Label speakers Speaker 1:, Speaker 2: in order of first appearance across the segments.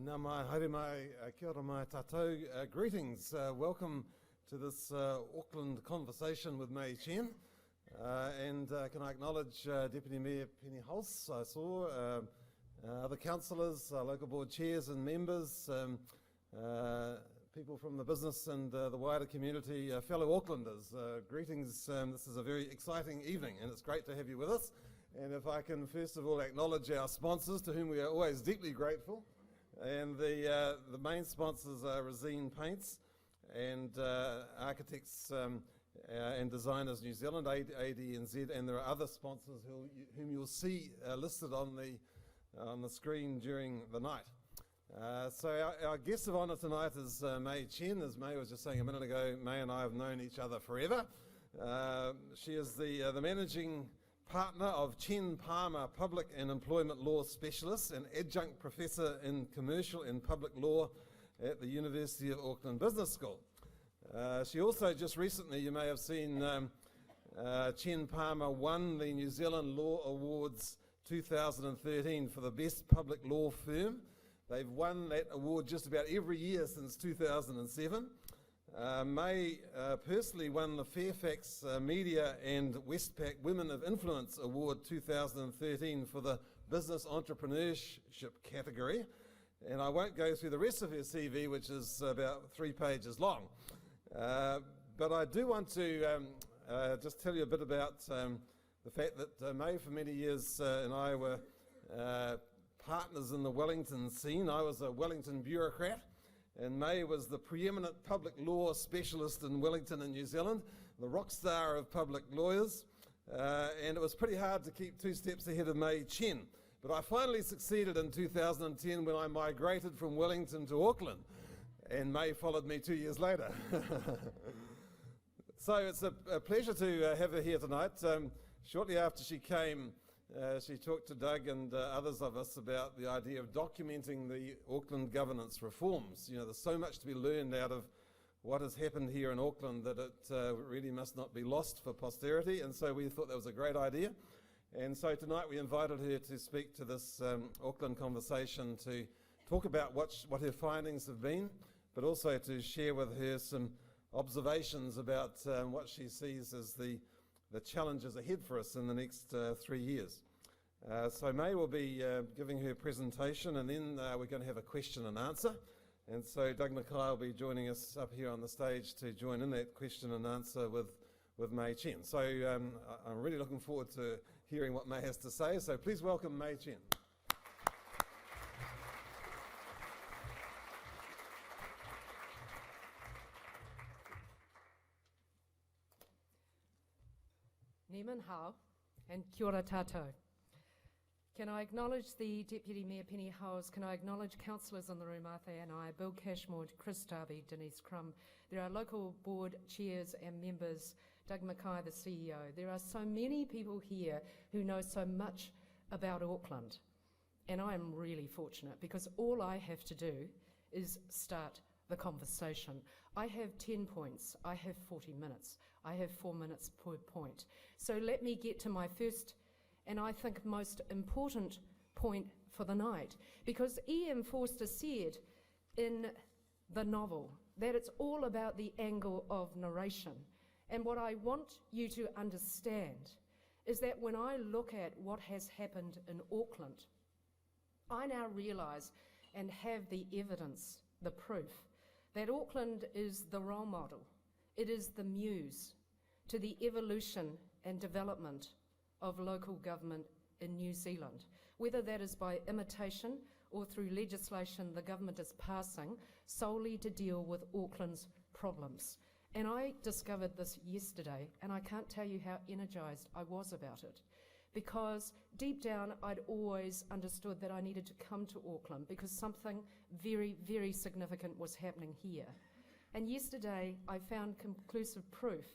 Speaker 1: Nā mai, haere mai, kia ora mai tātou. Greetings, welcome to this Auckland conversation with Mai Chen. Can I acknowledge Deputy Mayor Penny Hulse? I saw other councillors, local board chairs and members, people from the business and the wider community, fellow Aucklanders. Greetings, this is a very exciting evening and it's great to have you with us. And if I can first of all acknowledge our sponsors, to whom we are always deeply grateful. And the main sponsors are Resine Paints and Architects and Designers New Zealand, ADNZ, and there are other sponsors whom you'll see listed on the screen during the night. So our guest of honour tonight is Mai Chen. As Mai was just saying a minute ago, Mai and I have known each other forever. She is the managing partner of Chen Palmer Public and Employment Law Specialist and Adjunct Professor in Commercial and Public Law at the University of Auckland Business School. She also just recently, you may have seen, Chen Palmer won the New Zealand Law Awards 2013 for the best public law firm. They've won that award just about every year since 2007. Mai personally won the Fairfax Media and Westpac Women of Influence Award 2013 for the Business Entrepreneurship category. And I won't go through the rest of her CV, which is about 3 pages long. But I do want to just tell you a bit about the fact that Mai for many years and I were partners in the Wellington scene. I was a Wellington bureaucrat. And Mai was the preeminent public law specialist in Wellington and New Zealand, the rock star of public lawyers, and it was pretty hard to keep 2 steps ahead of Mai Chen. But I finally succeeded in 2010 when I migrated from Wellington to Auckland, and Mai followed me 2 years later. So it's a pleasure to have her here tonight. Shortly after she came, she talked to Doug and others of us about the idea of documenting the Auckland governance reforms. You know, there's so much to be learned out of what has happened here in Auckland that it really must not be lost for posterity, and so we thought that was a great idea. And so tonight we invited her to speak to this Auckland conversation to talk about what her findings have been, but also to share with her some observations about what she sees as the challenges ahead for us in the next 3 years. So Mai will be giving her presentation, and then we're going to have a question and answer. And so Doug Mackay will be joining us up here on the stage to join in that question and answer with Mai Chen. So I'm really looking forward to hearing what Mai has to say. So please welcome Mai Chen.
Speaker 2: Ni min hao and kia ora tātou. Can I acknowledge the Deputy Mayor Penny Hulse? Can I acknowledge councillors in the room, Arthur and I, Bill Cashmore, Chris Darby, Denise Crum. There are local board chairs and members, Doug Mackay, the CEO. There are so many people here who know so much about Auckland. And I am really fortunate because all I have to do is start the conversation. I have 10 points, I have 40 minutes, I have 4 minutes per point. So let me get to my first and I think most important point for the night, because E.M. Forster said in the novel that it's all about the angle of narration. And what I want you to understand is that when I look at what has happened in Auckland, I now realise and have the evidence, the proof, that Auckland is the role model. It is the muse to the evolution and development of local government in New Zealand, whether that is by imitation or through legislation the government is passing solely to deal with Auckland's problems. And I discovered this yesterday, and I can't tell you how energised I was about it, because deep down I'd always understood that I needed to come to Auckland because something very, very significant was happening here. And yesterday I found conclusive proof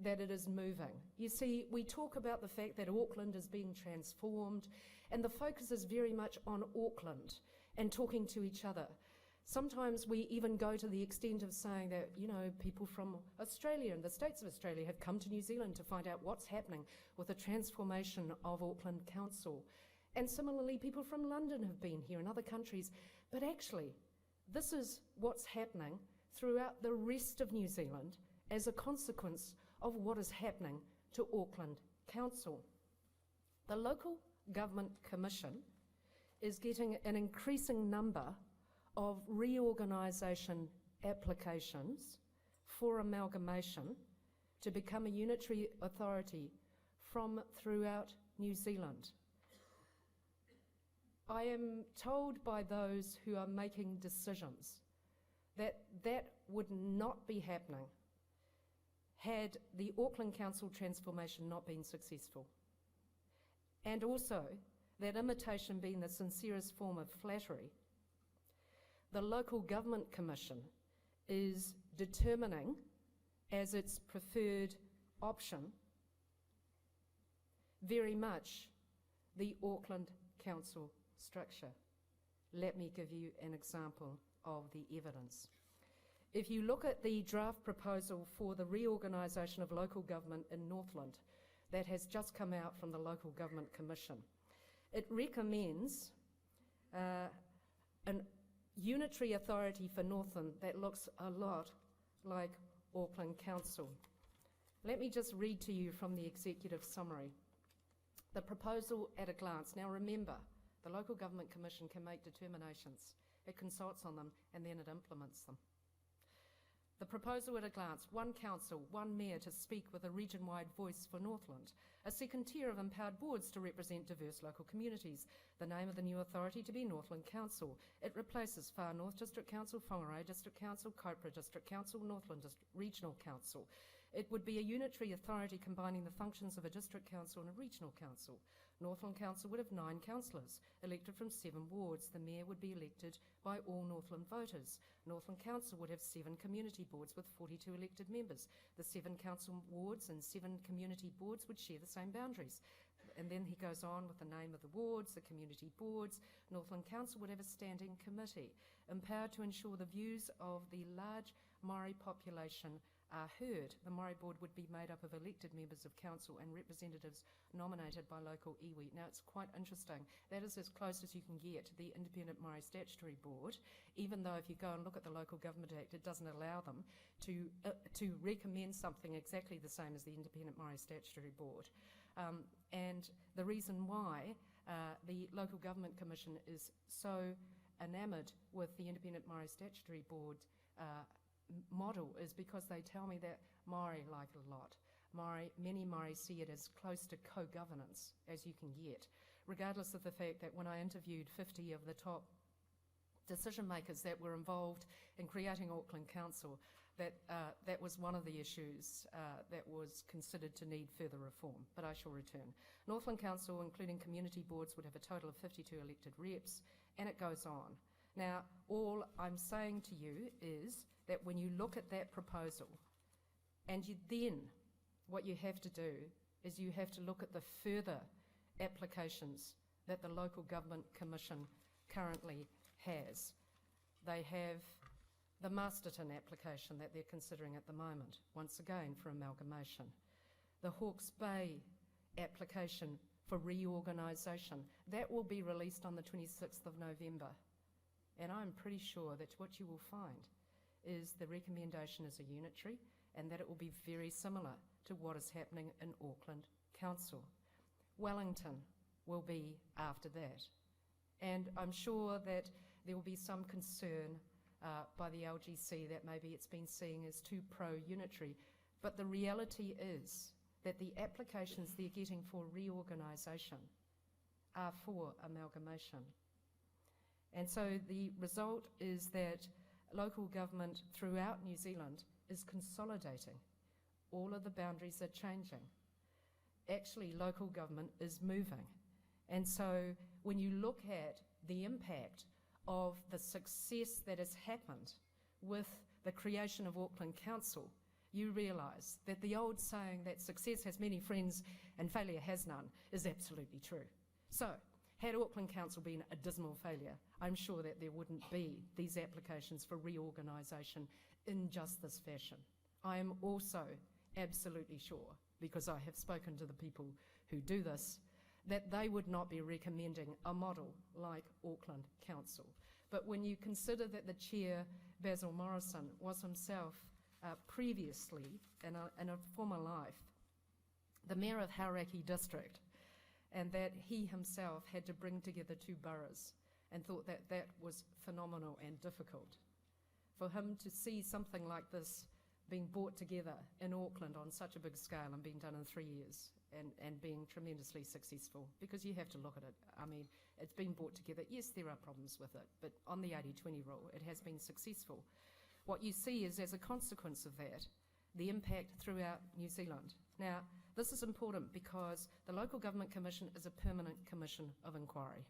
Speaker 2: that it is moving. You see, we talk about the fact that Auckland is being transformed, and the focus is very much on Auckland and talking to each other. Sometimes we even go to the extent of saying that, you know, people from Australia and the states of Australia have come to New Zealand to find out what's happening with the transformation of Auckland Council. And similarly, people from London have been here and other countries. But actually, this is what's happening throughout the rest of New Zealand as a consequence of what is happening to Auckland Council. The Local Government Commission is getting an increasing number of reorganisation applications for amalgamation to become a unitary authority from throughout New Zealand. I am told by those who are making decisions that that would not be happening had the Auckland Council transformation not been successful. And also, that imitation being the sincerest form of flattery, the Local Government Commission is determining as its preferred option very much the Auckland Council structure. Let me give you an example of the evidence. If you look at the draft proposal for the reorganisation of local government in Northland that has just come out from the Local Government Commission, it recommends an unitary authority for Northland that looks a lot like Auckland Council. Let me just read to you from the executive summary. The proposal at a glance. Now remember, the Local Government Commission can make determinations. It consults on them and then it implements them. The proposal at a glance: one council, one mayor to speak with a region-wide voice for Northland, a second tier of empowered boards to represent diverse local communities, the name of the new authority to be Northland Council. It replaces Far North District Council, Whangarei District Council, Kaipara District Council, Northland Regional Council. It would be a unitary authority combining the functions of a district council and a regional council. Northland Council would have 9 councillors, elected from 7 wards. The mayor would be elected by all Northland voters. Northland Council would have 7 community boards with 42 elected members. The 7 council wards and 7 community boards would share the same boundaries. And then he goes on with the name of the wards, the community boards. Northland Council would have a standing committee, empowered to ensure the views of the large Maori population are heard. The Maori board would be made up of elected members of council and representatives nominated by local iwi. Now it's quite interesting. That is as close as you can get to the Independent Maori Statutory Board, even though if you go and look at the Local Government Act, it doesn't allow them to recommend something exactly the same as the Independent Maori Statutory Board. And the reason why the Local Government Commission is so enamoured with the Independent Maori Statutory Board model is because they tell me that Maori like it a lot. Many Maori see it as close to co-governance as you can get, regardless of the fact that when I interviewed 50 of the top decision makers that were involved in creating Auckland Council, that was one of the issues that was considered to need further reform, but I shall return. Northland Council, including community boards, would have a total of 52 elected reps, and it goes on. Now, all I'm saying to you is that when you look at that proposal, and what you have to do is you have to look at the further applications that the Local Government Commission currently has. They have the Masterton application that they're considering at the moment, once again for amalgamation. The Hawke's Bay application for reorganisation, that will be released on the 26th of November. And I'm pretty sure that what you will find is the recommendation is a unitary and that it will be very similar to what is happening in Auckland Council. Wellington will be after that. And I'm sure that there will be some concern by the LGC that maybe it's been seen as too pro-unitary. But the reality is that the applications they're getting for reorganisation are for amalgamation. And so the result is that local government throughout New Zealand is consolidating. All of the boundaries are changing. Actually, local government is moving. And so when you look at the impact of the success that has happened with the creation of Auckland Council, you realise that the old saying that success has many friends and failure has none is absolutely true. So, had Auckland Council been a dismal failure, I'm sure that there wouldn't be these applications for reorganisation in just this fashion. I am also absolutely sure, because I have spoken to the people who do this, that they would not be recommending a model like Auckland Council. But when you consider that the chair, Basil Morrison, was himself previously, in a former life, the mayor of Hauraki district, and that he himself had to bring together two boroughs and thought that that was phenomenal and difficult. For him to see something like this being brought together in Auckland on such a big scale and being done in 3 years and being tremendously successful, because you have to look at it. I mean, it's been brought together. Yes, there are problems with it, but on the 80-20 rule, it has been successful. What you see is, as a consequence of that, the impact throughout New Zealand. Now, this is important because the Local Government Commission is a permanent commission of inquiry.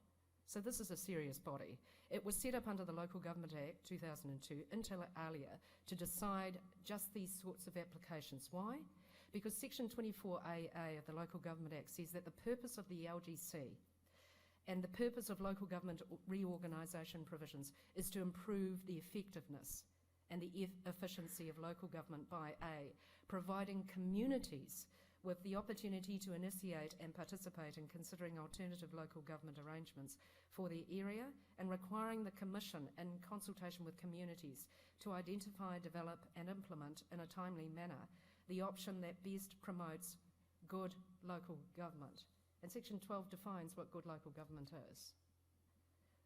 Speaker 2: So this is a serious body. It was set up under the Local Government Act 2002, inter alia, to decide just these sorts of applications. Why? Because Section 24AA of the Local Government Act says that the purpose of the LGC and the purpose of local government reorganisation provisions is to improve the effectiveness and the efficiency of local government by providing communities with the opportunity to initiate and participate in considering alternative local government arrangements for their area, and requiring the Commission, in consultation with communities, to identify, develop and implement in a timely manner the option that best promotes good local government. And Section 12 defines what good local government is.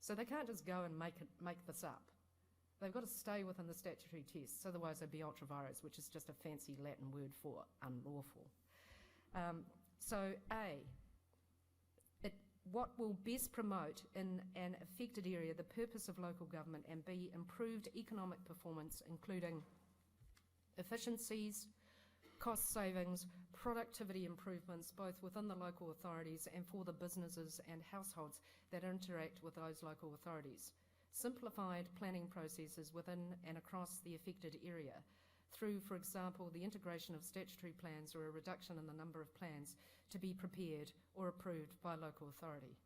Speaker 2: So they can't just go and make this up. They've got to stay within the statutory tests, otherwise they'd be ultra vires, which is just a fancy Latin word for unlawful. What will best promote in an affected area the purpose of local government, and B, improved economic performance, including efficiencies, cost savings, productivity improvements, both within the local authorities and for the businesses and households that interact with those local authorities. Simplified planning processes within and across the affected area through, for example, the integration of statutory plans or a reduction in the number of plans to be prepared or approved by a local authority.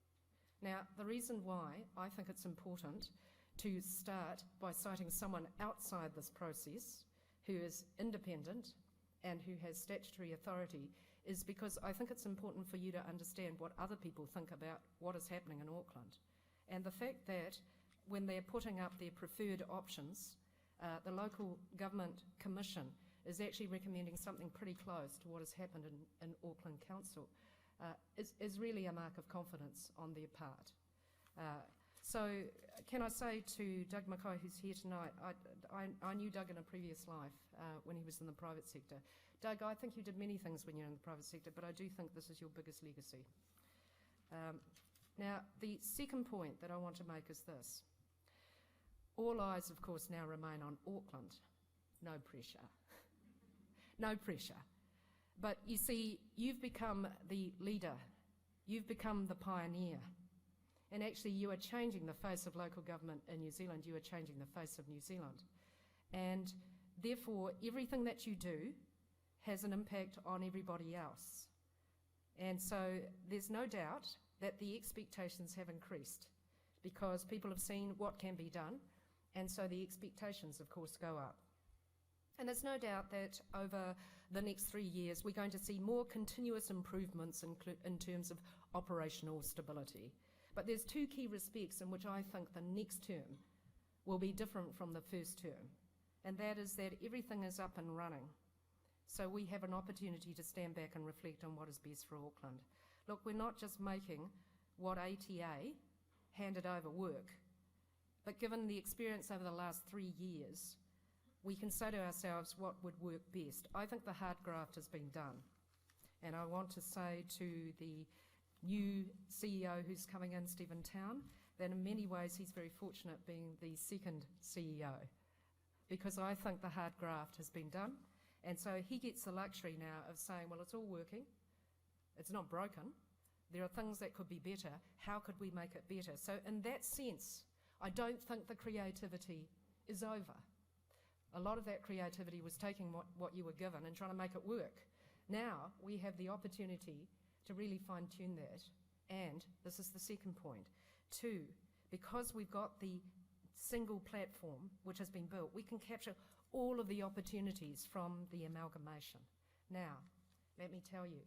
Speaker 2: Now, the reason why I think it's important to start by citing someone outside this process who is independent and who has statutory authority is because I think it's important for you to understand what other people think about what is happening in Auckland. And the fact that when they're putting up their preferred options, the Local Government Commission is actually recommending something pretty close to what has happened in Auckland Council, is really a mark of confidence on their part. So can I say to Doug Mackay, who's here tonight, I knew Doug in a previous life when he was in the private sector. Doug, I think you did many things when you were in the private sector, but I do think this is your biggest legacy. Now, the second point that I want to make is this. All eyes, of course, now remain on Auckland. No pressure. No pressure. But you see, you've become the leader. You've become the pioneer. And actually, you are changing the face of local government in New Zealand. You are changing the face of New Zealand. And therefore, everything that you do has an impact on everybody else. And so there's no doubt that the expectations have increased because people have seen what can be done. And so the expectations, of course, go up. And there's no doubt that over the next 3 years, we're going to see more continuous improvements in terms of operational stability. But there's two key respects in which I think the next term will be different from the first term. And that is that everything is up and running. So we have an opportunity to stand back and reflect on what is best for Auckland. Look, we're not just making what ATA handed over work, but given the experience over the last 3 years, we can say to ourselves what would work best. I think the hard graft has been done. And I want to say to the new CEO who's coming in, Stephen Town, that in many ways he's very fortunate being the second CEO, because I think the hard graft has been done. And so he gets the luxury now of saying, well, it's all working. It's not broken. There are things that could be better. How could we make it better? So in that sense, I don't think the creativity is over. A lot of that creativity was taking what you were given and trying to make it work. Now we have the opportunity to really fine-tune that. And this is the second point. 2, because we've got the single platform which has been built, we can capture all of the opportunities from the amalgamation. Now, let me tell you,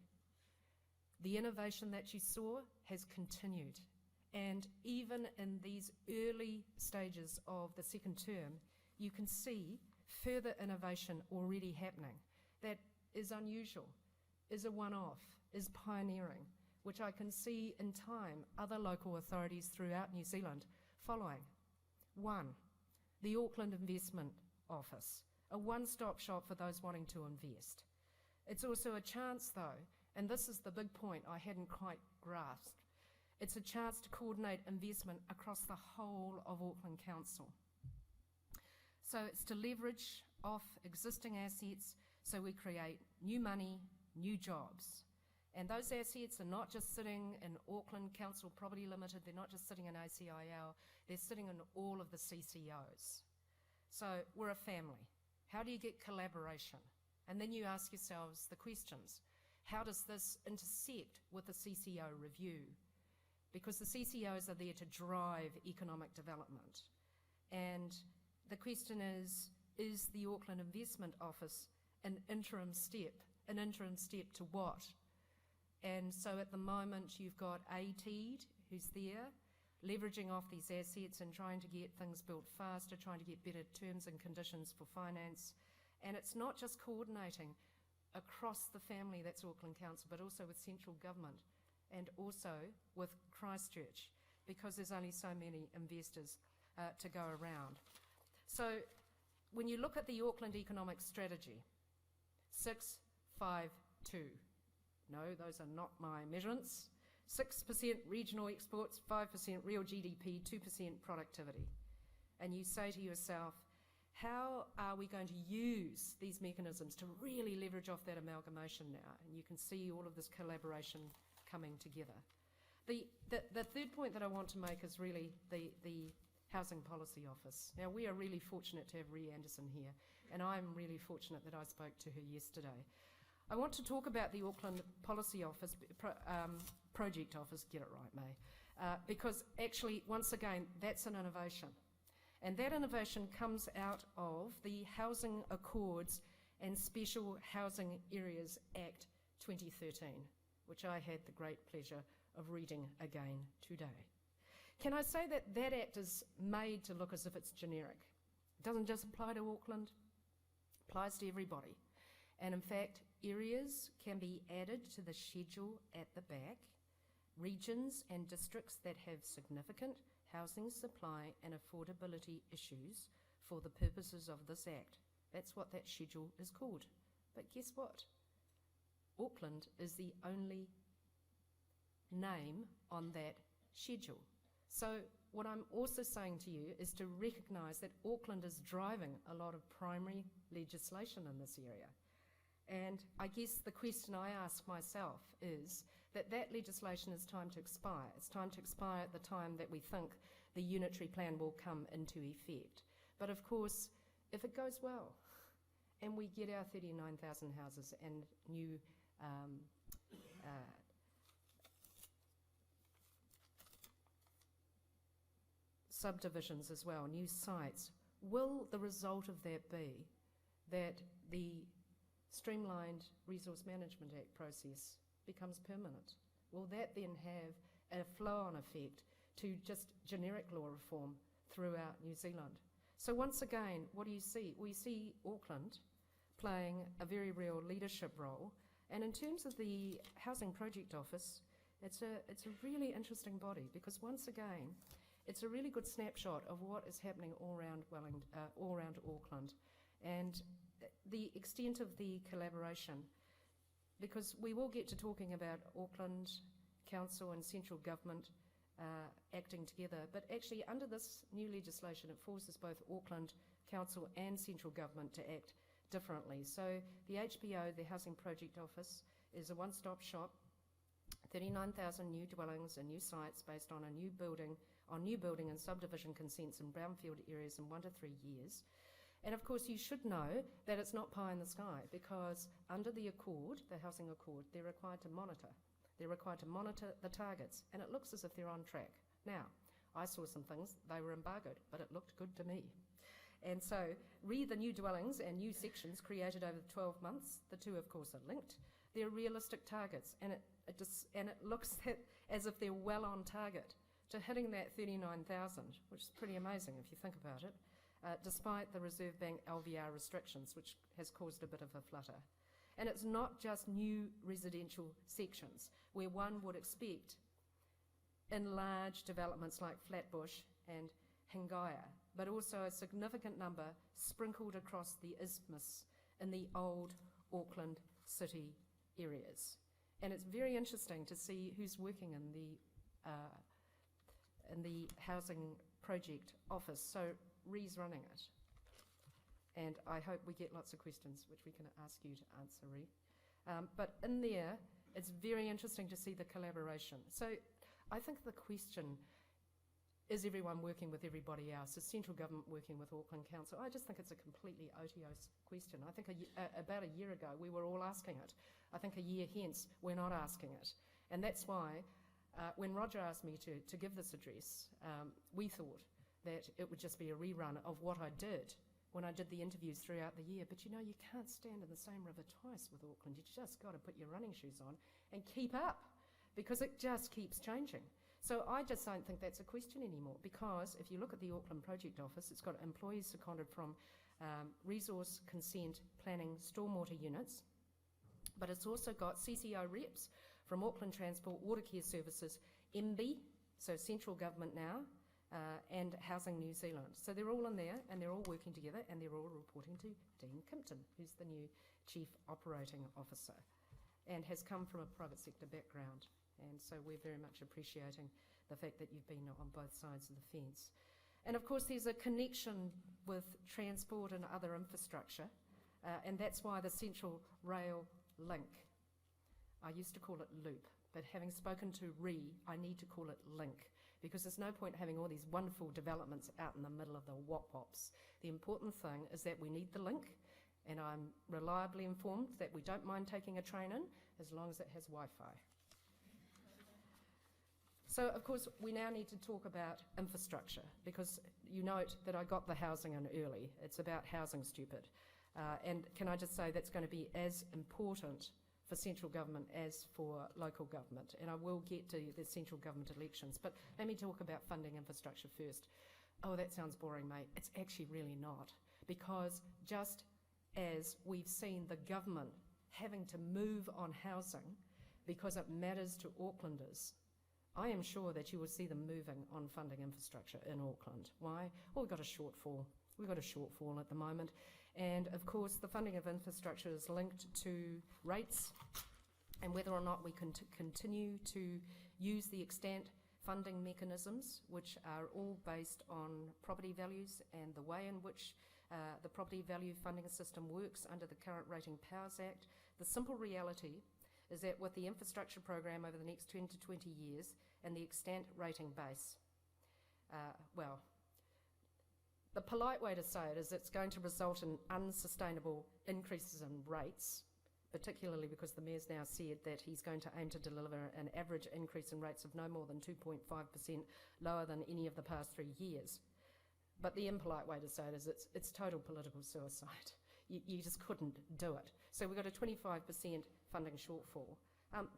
Speaker 2: The innovation that you saw has continued. And even in these early stages of the second term, you can see further innovation already happening that is unusual, is a one-off, is pioneering, which I can see in time other local authorities throughout New Zealand following. One, the Auckland Investment Office, a one-stop shop for those wanting to invest. It's also a chance though, and this is the big point I hadn't quite grasped, it's a chance to coordinate investment across the whole of Auckland Council. So it's to leverage off existing assets so we create new money, new jobs. And those assets are not just sitting in Auckland Council Property Limited, they're not just sitting in ACIL, they're sitting in all of the CCOs. So we're a family. How do you get collaboration? And then you ask yourselves the questions. How does this intersect with the CCO review? Because the CCOs are there to drive economic development. And the question is the Auckland Investment Office an interim step? An interim step to what? And so at the moment you've got ATEED who's there, leveraging off these assets and trying to get things built faster, trying to get better terms and conditions for finance. And it's not just coordinating across the family, that's Auckland Council, but also with central government and also with Christchurch, because there's only so many investors to go around. So when you look at the Auckland Economic Strategy, 652, no, those are not my measurements, 6% regional exports, 5% real GDP, 2% productivity. And you say to yourself, how are we going to use these mechanisms to really leverage off that amalgamation now? And you can see all of this collaboration coming together. The third point that I want to make is really the Housing Policy Office. Now, we are really fortunate to have Rhea Anderson here, and I'm really fortunate that I spoke to her yesterday. I want to talk about the Auckland Policy Office, Project Office, get it right, May, because actually, once again, that's an innovation. And that innovation comes out of the Housing Accords and Special Housing Areas Act 2013, which I had the great pleasure of reading again today. Can I say that that act is made to look as if it's generic? It doesn't just apply to Auckland, it applies to everybody. And in fact, areas can be added to the schedule at the back, regions and districts that have significant housing supply and affordability issues for the purposes of this act. That's what that schedule is called. But guess what? Auckland is the only name on that schedule. So what I'm also saying to you is to recognise that Auckland is driving a lot of primary legislation in this area. And I guess the question I ask myself is that that legislation is time to expire. It's time to expire at the time that we think the unitary plan will come into effect. But of course, if it goes well and we get our 39,000 houses and new subdivisions as well, new sites, will the result of that be that the Streamlined Resource Management Act process becomes permanent? Will that then have a flow-on effect to just generic law reform throughout New Zealand? So once again, what do you see? We see Auckland playing a very real leadership role, and in terms of the Housing Project Office, it's a really interesting body, because once again, it's a really good snapshot of what is happening all around Auckland, and the extent of the collaboration, because we will get to talking about Auckland Council and central government acting together, but actually under this new legislation it forces both Auckland Council and central government to act differently. So the HPO, the Housing Project Office, is a one-stop shop, 39,000 new dwellings and new sites based on new building and subdivision consents in brownfield areas in 1 to 3 years. And of course you should know that it's not pie in the sky, because under the Accord, the Housing Accord, they're required to monitor. They're required to monitor the targets, and it looks as if they're on track. Now, I saw some things, they were embargoed, but it looked good to me. And so, the new dwellings and new sections created over 12 months, the two of course are linked, they're realistic targets, and and it looks as if they're well on target to hitting that 39,000, which is pretty amazing if you think about it, despite the Reserve Bank LVR restrictions, which has caused a bit of a flutter. And it's not just new residential sections, where one would expect in large developments like Flatbush and Hingaya, but also a significant number sprinkled across the isthmus in the old Auckland city areas. And it's very interesting to see who's working in the housing project office. So Ree's running it. And I hope we get lots of questions, which we can ask you to answer, Ree. But in there, it's very interesting to see the collaboration. So I think the question, is everyone working with everybody else? Is central government working with Auckland Council? I just think it's a completely otiose question. I think about a year ago, we were all asking it. I think a year hence, we're not asking it. And that's why when Roger asked me to give this address, we thought that it would just be a rerun of what I did when I did the interviews throughout the year. But you know, you can't stand in the same river twice with Auckland. You just got to put your running shoes on and keep up, because it just keeps changing. So I just don't think that's a question anymore, because if you look at the Auckland Project Office, it's got employees seconded from resource consent planning stormwater units, but it's also got CCO reps from Auckland Transport, Water Care Services, MB, so central government now, and Housing New Zealand. So they're all in there, and they're all working together, and they're all reporting to Dean Kimpton, who's the new Chief Operating Officer, and has come from a private sector background. And so we're very much appreciating the fact that you've been on both sides of the fence. And of course, there's a connection with transport and other infrastructure, and that's why the Central Rail Link, I used to call it Loop, but having spoken to Ree, I need to call it Link, because there's no point having all these wonderful developments out in the middle of the wop-wops. The important thing is that we need the link, and I'm reliably informed that we don't mind taking a train in as long as it has Wi-Fi. So, of course, we now need to talk about infrastructure, because you note that I got the housing in early. It's about housing stupid. And can I just say that's going to be as important for central government as for local government. And I will get to the central government elections. But let me talk about funding infrastructure first. Oh, that sounds boring, mate. It's actually really not. Because just as we've seen the government having to move on housing because it matters to Aucklanders, I am sure that you will see them moving on funding infrastructure in Auckland. Why? Well, we've got a shortfall. We've got a shortfall at the moment. And of course, the funding of infrastructure is linked to rates and whether or not we can continue to use the extant funding mechanisms, which are all based on property values and the way in which the property value funding system works under the current Rating Powers Act. The simple reality is that with the infrastructure program over the next 10 to 20 years and the extant rating base, well, the polite way to say it is it's going to result in unsustainable increases in rates, particularly because the Mayor's now said that he's going to aim to deliver an average increase in rates of no more than 2.5% lower than any of the past 3 years. But the impolite way to say it is it's total political suicide. You just couldn't do it. So we've got a 25% funding shortfall.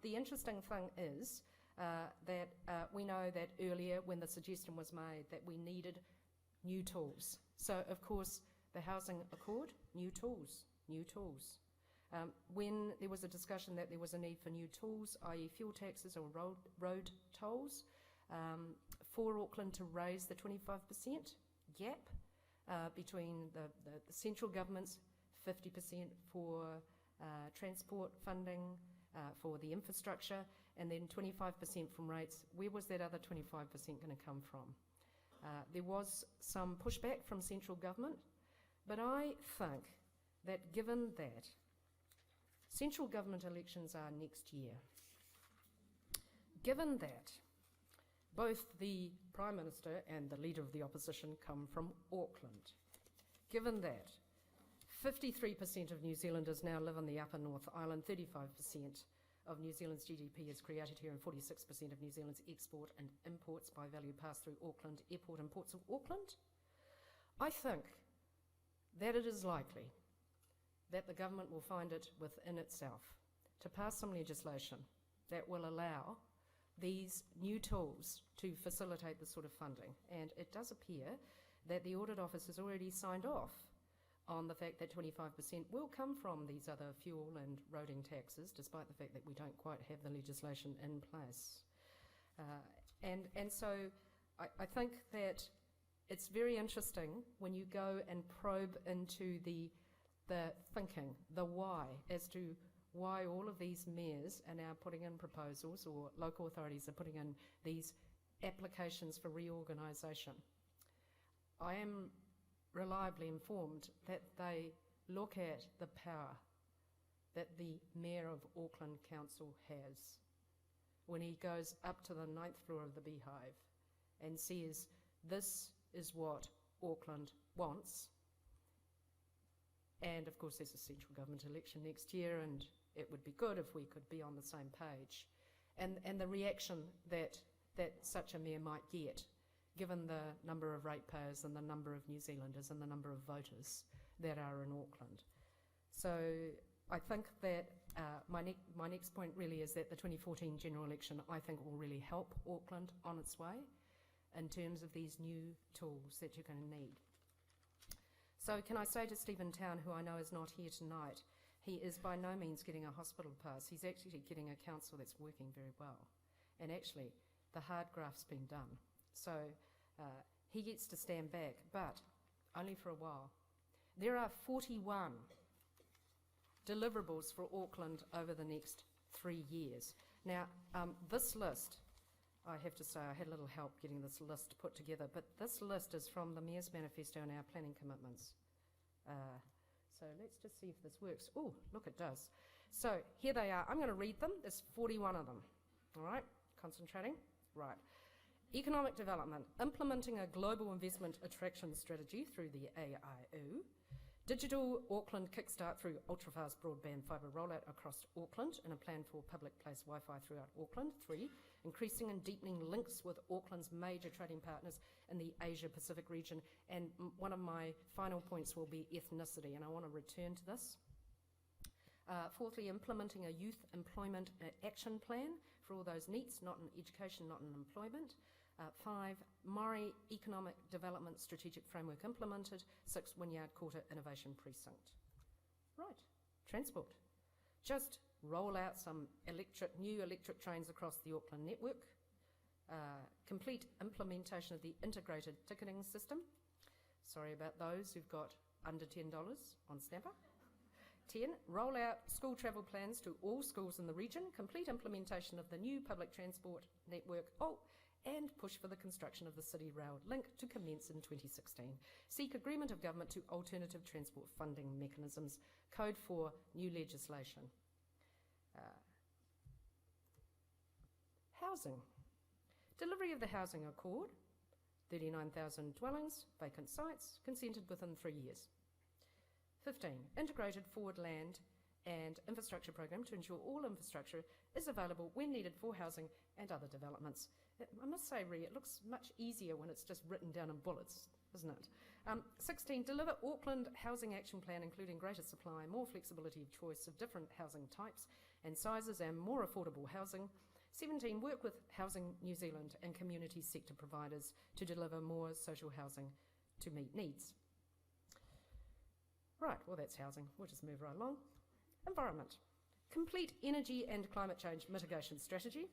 Speaker 2: The interesting thing is that we know that earlier when the suggestion was made that we needed new tools. So of course the Housing Accord, new tools. When there was a discussion that there was a need for new tools, i.e. fuel taxes or road tolls, for Auckland to raise the 25% gap between the central government's 50% for transport funding for the infrastructure, and then 25% from rates. Where was that other 25% going to come from? There was some pushback from central government, but I think that given that central government elections are next year, given that both the Prime Minister and the Leader of the Opposition come from Auckland, given that 53% of New Zealanders now live on the Upper North Island, 35% of New Zealand's GDP is created here, and 46% of New Zealand's export and imports by value pass through Auckland Airport and Ports of Auckland, I think that it is likely that the government will find it within itself to pass some legislation that will allow these new tools to facilitate this sort of funding. And it does appear that the Audit Office has already signed off on the fact that 25% will come from these other fuel and roading taxes, despite the fact that we don't quite have the legislation in place. And so I think that it's very interesting when you go and probe into the thinking, the why, as to why all of these mayors are now putting in proposals, or local authorities are putting in these applications for reorganisation. I am reliably informed that they look at the power that the Mayor of Auckland Council has when he goes up to the 9th floor of the Beehive and says, this is what Auckland wants. And of course there's a central government election next year, and it would be good if we could be on the same page. And the reaction that such a mayor might get, given the number of ratepayers and the number of New Zealanders and the number of voters that are in Auckland. So I think that my next point really is that the 2014 general election, I think, will really help Auckland on its way in terms of these new tools that you're going to need. So can I say to Stephen Town, who I know is not here tonight, he is by no means getting a hospital pass. He's actually getting a council that's working very well. And actually, the hard graft's been done. So he gets to stand back, but only for a while. There are 41 deliverables for Auckland over the next 3 years. Now, this list, I have to say, I had a little help getting this list put together, but this list is from the Mayor's Manifesto and our planning commitments. So let's just see if this works. Oh, look, it does. So here they are. I'm going to read them. There's 41 of them. All right, concentrating. Right. Economic development, implementing a global investment attraction strategy through the AIU. Digital Auckland kickstart through ultra-fast broadband fibre rollout across Auckland and a plan for public place Wi-Fi throughout Auckland. 3, increasing and deepening links with Auckland's major trading partners in the Asia-Pacific region. And one of my final points will be ethnicity, and I want to return to this. 4thly, implementing a youth employment action plan for all those NEETs, not in education, not in employment. 5, Māori Economic Development Strategic Framework implemented. 6, Wynyard Quarter Innovation Precinct. Right, transport. Just roll out some new electric trains across the Auckland network. Complete implementation of the integrated ticketing system. Sorry about those who've got under $10 on Snapper. 10, roll out school travel plans to all schools in the region. Complete implementation of the new public transport network. And push for the construction of the City Rail link to commence in 2016. Seek agreement of government to alternative transport funding mechanisms. Code for new legislation. Housing. Delivery of the Housing Accord. 39,000 dwellings, vacant sites, consented within 3 years. 15, integrated forward land and infrastructure program to ensure all infrastructure is available when needed for housing and other developments. I must say, Rhea, it looks much easier when it's just written down in bullets, isn't it? 16, deliver Auckland Housing Action Plan, including greater supply, more flexibility of choice of different housing types and sizes and more affordable housing. 17, work with Housing New Zealand and community sector providers to deliver more social housing to meet needs. Right, well, that's housing. We'll just move right along. Environment. Complete energy and climate change mitigation strategy.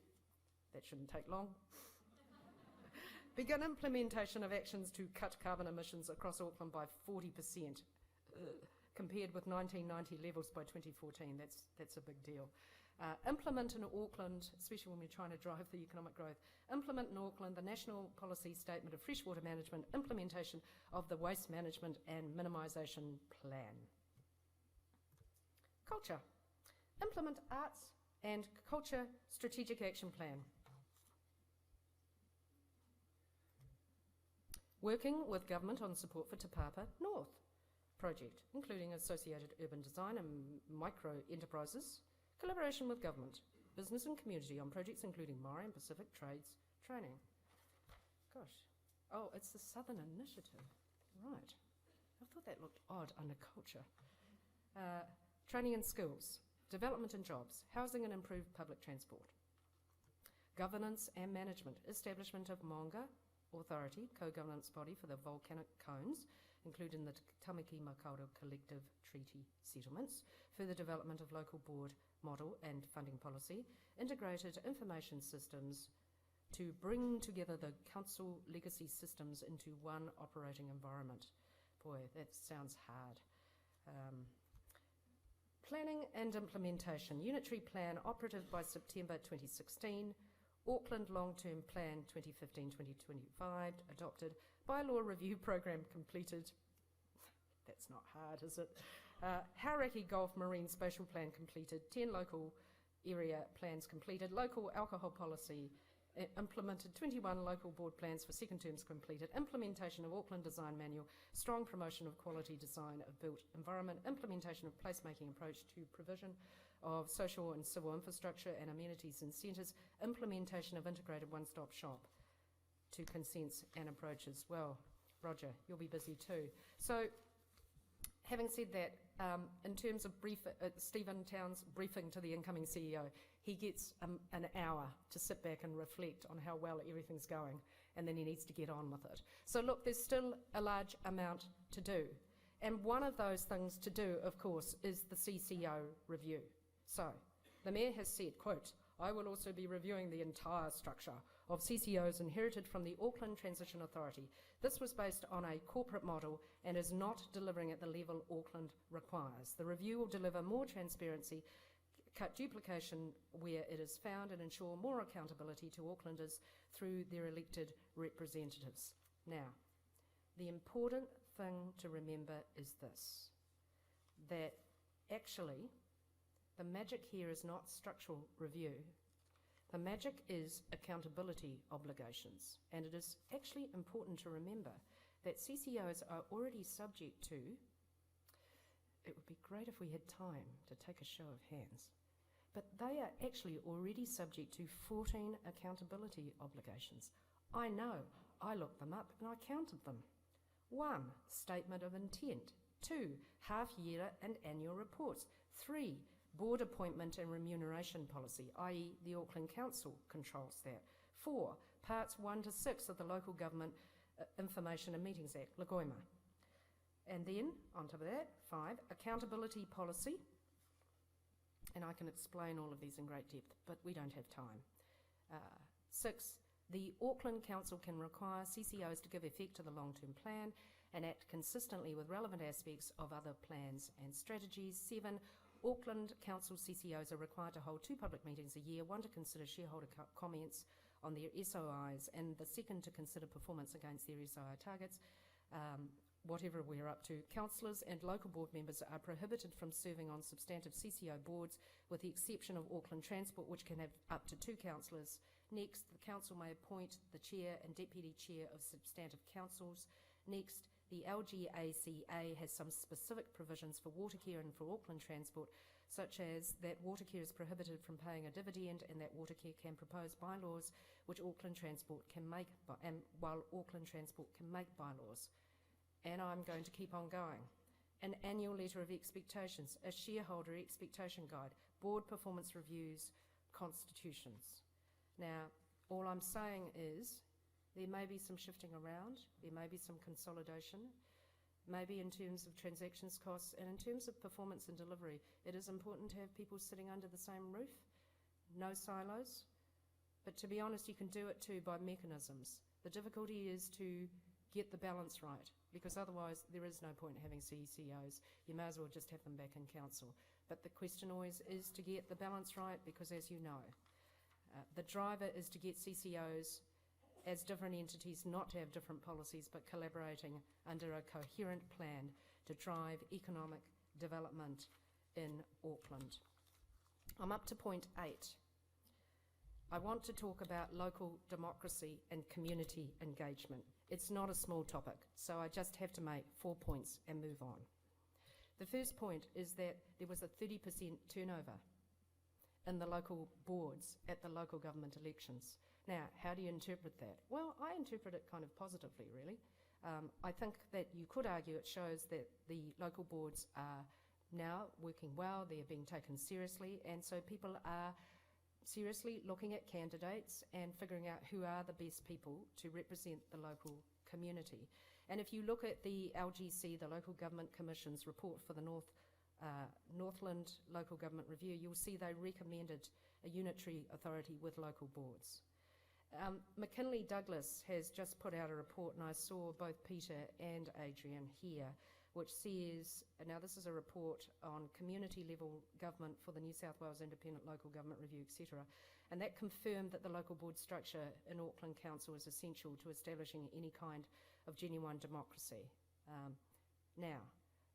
Speaker 2: That shouldn't take long. Begin implementation of actions to cut carbon emissions across Auckland by 40% compared with 1990 levels by 2014. That's a big deal. Implement in Auckland, especially when we're trying to drive the economic growth, implement in Auckland the National Policy Statement of Freshwater Management, implementation of the Waste Management and Minimisation Plan. Culture. Implement Arts and Culture Strategic Action Plan. Working with government on support for Te Papa North project, including associated urban design and micro-enterprises, collaboration with government, business and community on projects including Māori and Pacific trades training. Gosh, oh, it's the Southern Initiative, right. I thought that looked odd under culture. Training and skills, development and jobs, housing and improved public transport, governance and management, establishment of Maunga Authority, co-governance body for the volcanic cones, including the Tamaki Makaurau collective treaty settlements, further development of local board model and funding policy, integrated information systems to bring together the council legacy systems into one operating environment. Boy, that sounds hard. Planning and implementation, unitary plan operative by September 2016, Auckland Long-Term Plan 2015-2025 adopted, bylaw review program completed. That's not hard, is it? Hauraki Gulf Marine Spatial Plan completed, 10 local area plans completed, local alcohol policy implemented, 21 local board plans for second terms completed, implementation of Auckland Design Manual, strong promotion of quality design of built environment, implementation of placemaking approach to provision of social and civil infrastructure and amenities and centres, implementation of integrated one-stop shop to consents and approaches. Well, Roger, you'll be busy too. So, having said that, in terms of Stephen Town's briefing to the incoming CEO, he gets an hour to sit back and reflect on how well everything's going, and then he needs to get on with it. So look, there's still a large amount to do. And one of those things to do, of course, is the CCO review. So, the Mayor has said, quote, "I will also be reviewing the entire structure of CCOs inherited from the Auckland Transition Authority. This was based on a corporate model and is not delivering at the level Auckland requires. The review will deliver more transparency, cut duplication where it is found, and ensure more accountability to Aucklanders through their elected representatives." Now, the important thing to remember is this, that actually the magic here is not structural review. The magic is accountability obligations, and it is actually important to remember that CCOs are already subject to, it would be great if we had time to take a show of hands, but they are actually already subject to 14 accountability obligations. I know, I looked them up and I counted them. 1, statement of intent. 2, half-year and annual reports. 3, board appointment and remuneration policy, i.e. the Auckland Council controls that. 4, parts 1 to 6 of the Local Government Information and Meetings Act, Lagoima. And then, on top of that, 5, accountability policy, and I can explain all of these in great depth, but we don't have time. 6, the Auckland Council can require CCOs to give effect to the long-term plan and act consistently with relevant aspects of other plans and strategies. 7, Auckland Council CCOs are required to hold 2 public meetings a year, one to consider shareholder comments on their SOIs and the second to consider performance against their SOI targets, whatever we're up to. Councillors and local board members are prohibited from serving on substantive CCO boards with the exception of Auckland Transport, which can have up to 2 councillors. Next, the council may appoint the chair and deputy chair of substantive councils. Next, the LGACA has some specific provisions for Watercare and for Auckland Transport, such as that Watercare is prohibited from paying a dividend and that Watercare can propose bylaws which Auckland Transport can make, while Auckland Transport can make bylaws. And I'm going to keep on going. An annual letter of expectations, a shareholder expectation guide, board performance reviews, constitutions. Now, all I'm saying is there may be some shifting around, there may be some consolidation, maybe in terms of transactions costs, and in terms of performance and delivery. It is important to have people sitting under the same roof, no silos, but to be honest, you can do it too by mechanisms. The difficulty is to get the balance right, because otherwise there is no point in having CCOs. You may as well just have them back in council. But the question always is to get the balance right, because as you know, the driver is to get CCOs as different entities not to have different policies, but collaborating under a coherent plan to drive economic development in Auckland. I'm up to point 8. I want to talk about local democracy and community engagement. It's not a small topic, so I just have to make 4 points and move on. The first point is that there was a 30% turnover in the local boards at the local government elections. Now, how do you interpret that? Well, I interpret it kind of positively, really. I think that you could argue it shows that the local boards are now working well, they're being taken seriously, and so people are seriously looking at candidates and figuring out who are the best people to represent the local community. And if you look at the LGC, the Local Government Commission's report for the Northland Local Government Review, you'll see they recommended a unitary authority with local boards. McKinley Douglas has just put out a report, and I saw both Peter and Adrian here, which says, now this is a report on community level government for the New South Wales Independent Local Government Review, etc. And that confirmed that the local board structure in Auckland Council is essential to establishing any kind of genuine democracy. Now,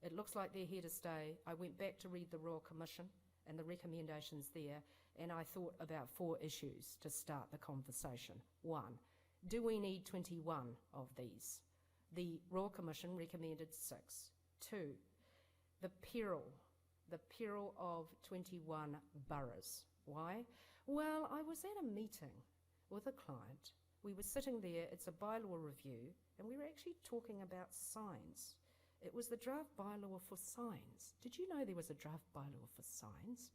Speaker 2: it looks like they're here to stay. I went back to read the Royal Commission and the recommendations there, and I thought about 4 issues to start the conversation. 1, do we need 21 of these? The Royal Commission recommended 6. 2, the peril of 21 boroughs. Why? Well, I was at a meeting with a client. We were sitting there, it's a bylaw review, and we were actually talking about signs. It was the draft bylaw for signs. Did you know there was a draft bylaw for signs?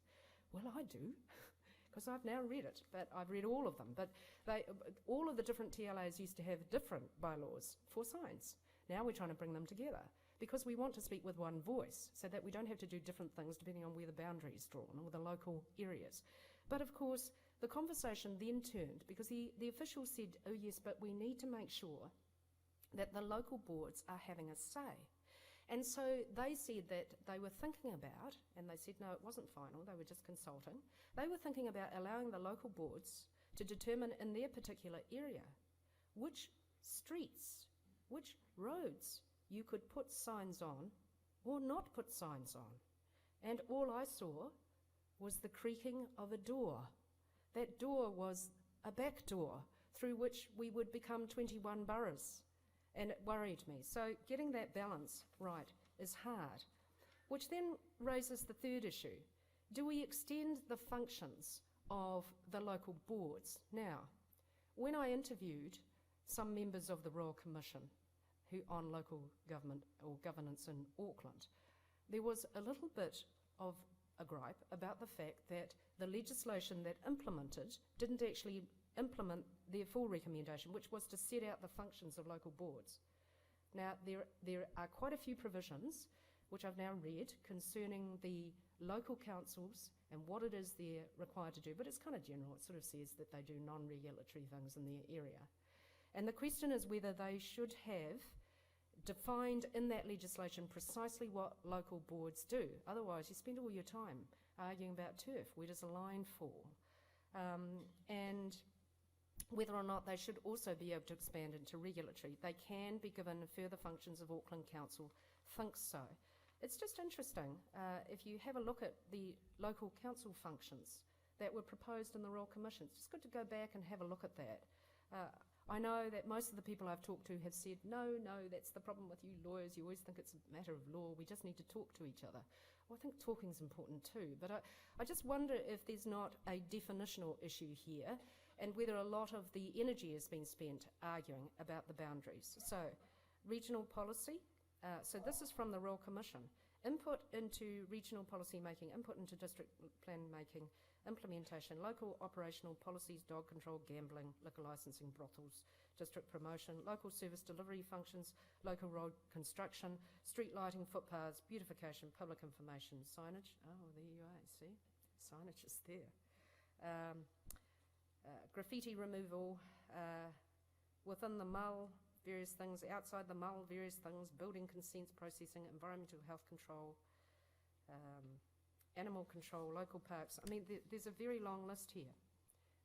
Speaker 2: Well, I do, because I've now read it, but I've read all of them. But all of the different TLAs used to have different bylaws for signs. Now we're trying to bring them together because we want to speak with one voice so that we don't have to do different things depending on where the boundary is drawn or the local areas. But of course, the conversation then turned because the officials said, oh yes, but we need to make sure that the local boards are having a say. And so they said that they were thinking about, and they said no, it wasn't final, they were just consulting, they were thinking about allowing the local boards to determine in their particular area which streets, which roads you could put signs on or not put signs on. And all I saw was the creaking of a door. That door was a back door through which we would become 21 boroughs. And it worried me. So getting that balance right is hard, which then raises the third issue. Do we extend the functions of the local boards? Now, when I interviewed some members of the Royal Commission who on local government or governance in Auckland, there was a little bit of a gripe about the fact that the legislation that implemented didn't actually implement their full recommendation, which was to set out the functions of local boards. Now, there are quite a few provisions, which I've now read, concerning the local councils and what it is they're required to do, but it's kind of general. It sort of says that they do non-regulatory things in their area. And the question is whether they should have defined in that legislation precisely what local boards do. Otherwise, you spend all your time arguing about turf. Where does the line fall? And whether or not they should also be able to expand into regulatory. They can be given further functions of Auckland Council, thinks so. It's just interesting, if you have a look at the local council functions that were proposed in the Royal Commission, it's just good to go back and have a look at that. I know that most of the people I've talked to have said, no, that's the problem with you lawyers, you always think it's a matter of law, we just need to talk to each other. Well, I think talking's important too, but I just wonder if there's not a definitional issue here, and whether a lot of the energy has been spent arguing about the boundaries. So, regional policy. So this is from the Royal Commission. Input into regional policy making, input into district plan making, implementation, local operational policies, dog control, gambling, liquor licensing, brothels, district promotion, local service delivery functions, local road construction, street lighting, footpaths, beautification, public information, signage. Oh, there you are, see? Signage is there. Graffiti removal, within the mull, various things, outside the mull, various things, building consents, processing, environmental health control, animal control, local parks. I mean, there's a very long list here.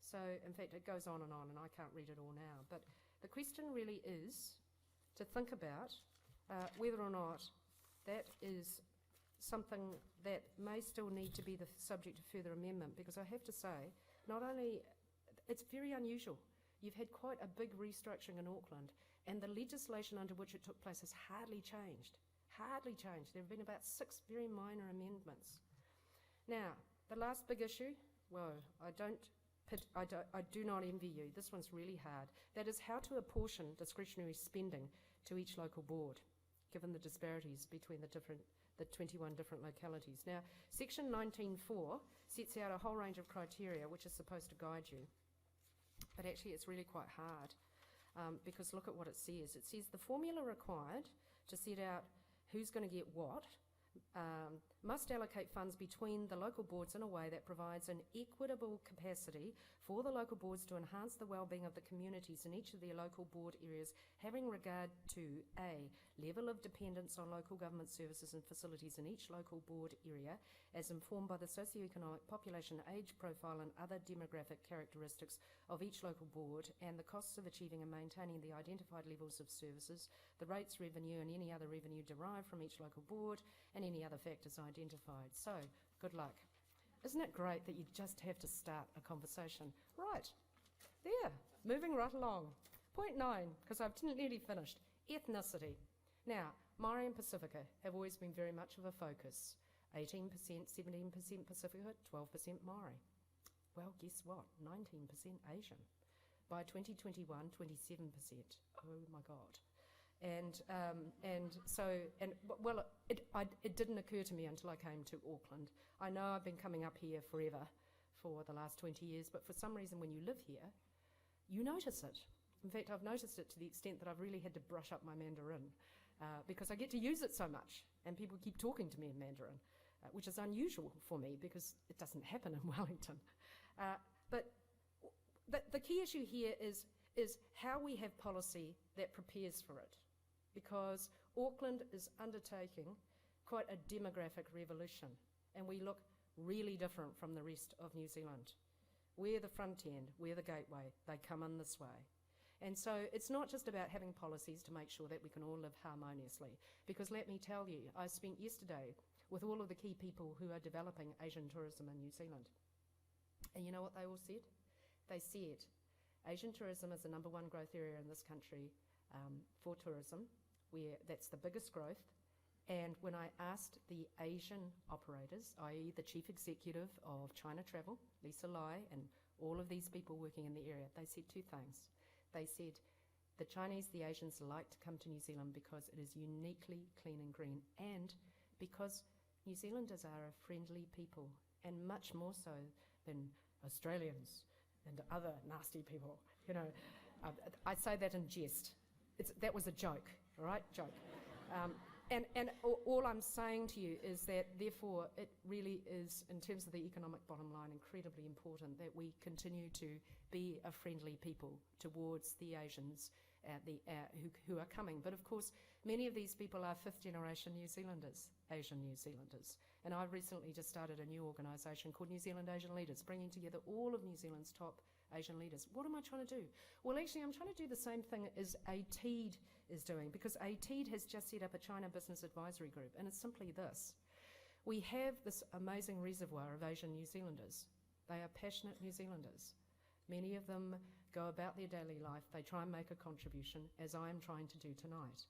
Speaker 2: So, in fact, it goes on, and I can't read it all now. But the question really is to think about whether or not that is something that may still need to be the subject of further amendment, because I have to say, not only it's very unusual. You've had quite a big restructuring in Auckland, and the legislation under which it took place has hardly changed. Hardly changed. There have been about 6 very minor amendments. Now, the last big issue, well, I do not envy you. This one's really hard. That is how to apportion discretionary spending to each local board. given the disparities between the 21 different localities. Now, Section 19.4 sets out a whole range of criteria which is supposed to guide you, but actually it's really quite hard because look at what it says. It says the formula required to set out who's going to get what must allocate funds between the local boards in a way that provides an equitable capacity for the local boards to enhance the well-being of the communities in each of their local board areas, having regard to A, level of dependence on local government services and facilities in each local board area, as informed by the socioeconomic population age profile and other demographic characteristics of each local board, and the costs of achieving and maintaining the identified levels of services, the rates, revenue, and any other revenue derived from each local board, and any other factors identified. So, good luck. Isn't it great that you just have to start a conversation? Right, there, moving right along. Point 9, because I've nearly finished. Ethnicity. Now, Maori and Pacifica have always been very much of a focus. 18%, 17% Pacifica, 12% Maori. Well, guess what? 19% Asian. By 2021, 27%. Oh my God. It didn't occur to me until I came to Auckland. I know I've been coming up here forever for the last 20 years, but for some reason when you live here, you notice it. In fact, I've noticed it to the extent that I've really had to brush up my Mandarin because I get to use it so much, and people keep talking to me in Mandarin, which is unusual for me because it doesn't happen in Wellington. But the key issue here is how we have policy that prepares for it, because Auckland is undertaking quite a demographic revolution, and we look really different from the rest of New Zealand. We're the front end, we're the gateway, they come in this way. And so it's not just about having policies to make sure that we can all live harmoniously, because let me tell you, I spent yesterday with all of the key people who are developing Asian tourism in New Zealand. And you know what they all said? They said, Asian tourism is the #1 growth area in this country for tourism, where that's the biggest growth. And when I asked the Asian operators, i.e. the chief executive of China Travel, Lisa Lai, and all of these people working in the area, they said two things. They said the Chinese, the Asians like to come to New Zealand because it is uniquely clean and green, and because New Zealanders are a friendly people, and much more so than Australians and other nasty people. You know, I say that in jest. That was a joke, all right? Joke. And all I'm saying to you is that, therefore, it really is, in terms of the economic bottom line, incredibly important that we continue to be a friendly people towards the Asians who are coming. But, of course, many of these people are fifth-generation New Zealanders, Asian New Zealanders. And I've recently just started a new organisation called New Zealand Asian Leaders, bringing together all of New Zealand's top Asian leaders. What am I trying to do? Well, actually, I'm trying to do the same thing as ATEED is doing, because ATEED has just set up a China Business Advisory Group, and it's simply this. We have this amazing reservoir of Asian New Zealanders. They are passionate New Zealanders. Many of them go about their daily life. They try and make a contribution, as I am trying to do tonight.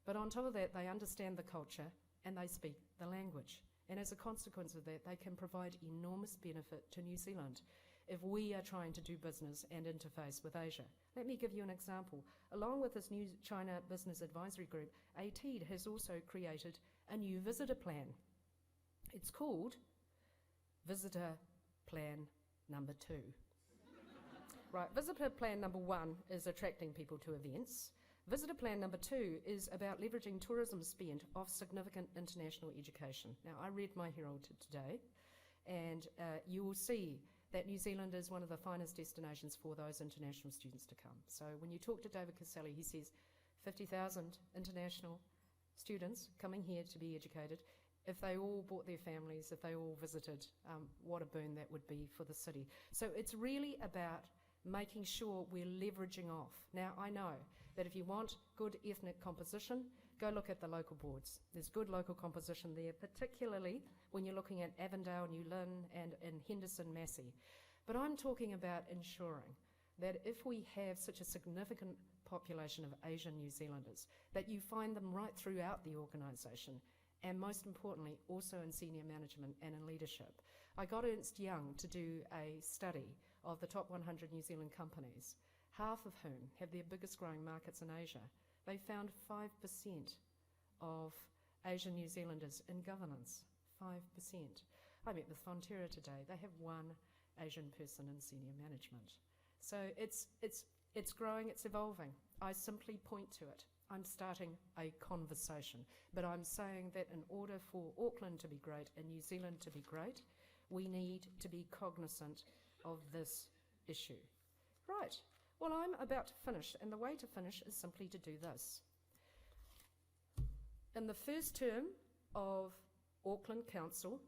Speaker 2: But on top of that, they understand the culture and they speak the language. And as a consequence of that, they can provide enormous benefit to New Zealand if we are trying to do business and interface with Asia. Let me give you an example. Along with this new China Business Advisory Group, ATEED has also created a new visitor plan. It's called Visitor Plan Number 2. Right, Visitor Plan Number 1 is attracting people to events. Visitor Plan Number 2 is about leveraging tourism spend off significant international education. Now, I read my Herald today, and you will see that New Zealand is one of the finest destinations for those international students to come. So when you talk to David Caselli, he says 50,000 international students coming here to be educated. If they all brought their families, if they all visited, what a boon that would be for the city. So it's really about making sure we're leveraging off. Now, I know that if you want good ethnic composition, go look at the local boards. There's good local composition there, particularly when you're looking at Avondale, New Lynn, and Henderson, Massey. But I'm talking about ensuring that if we have such a significant population of Asian New Zealanders, that you find them right throughout the organisation, and most importantly, also in senior management and in leadership. I got Ernst Young to do a study of the top 100 New Zealand companies, half of whom have their biggest growing markets in Asia. They found 5% of Asian New Zealanders in governance, 5%. I met with Fonterra today. They have one Asian person in senior management. So it's growing, it's evolving. I simply point to it. I'm starting a conversation, but I'm saying that in order for Auckland to be great and New Zealand to be great, we need to be cognizant of this issue. Right, well, I'm about to finish, and the way to finish is simply to do this. In the first term of Auckland Council,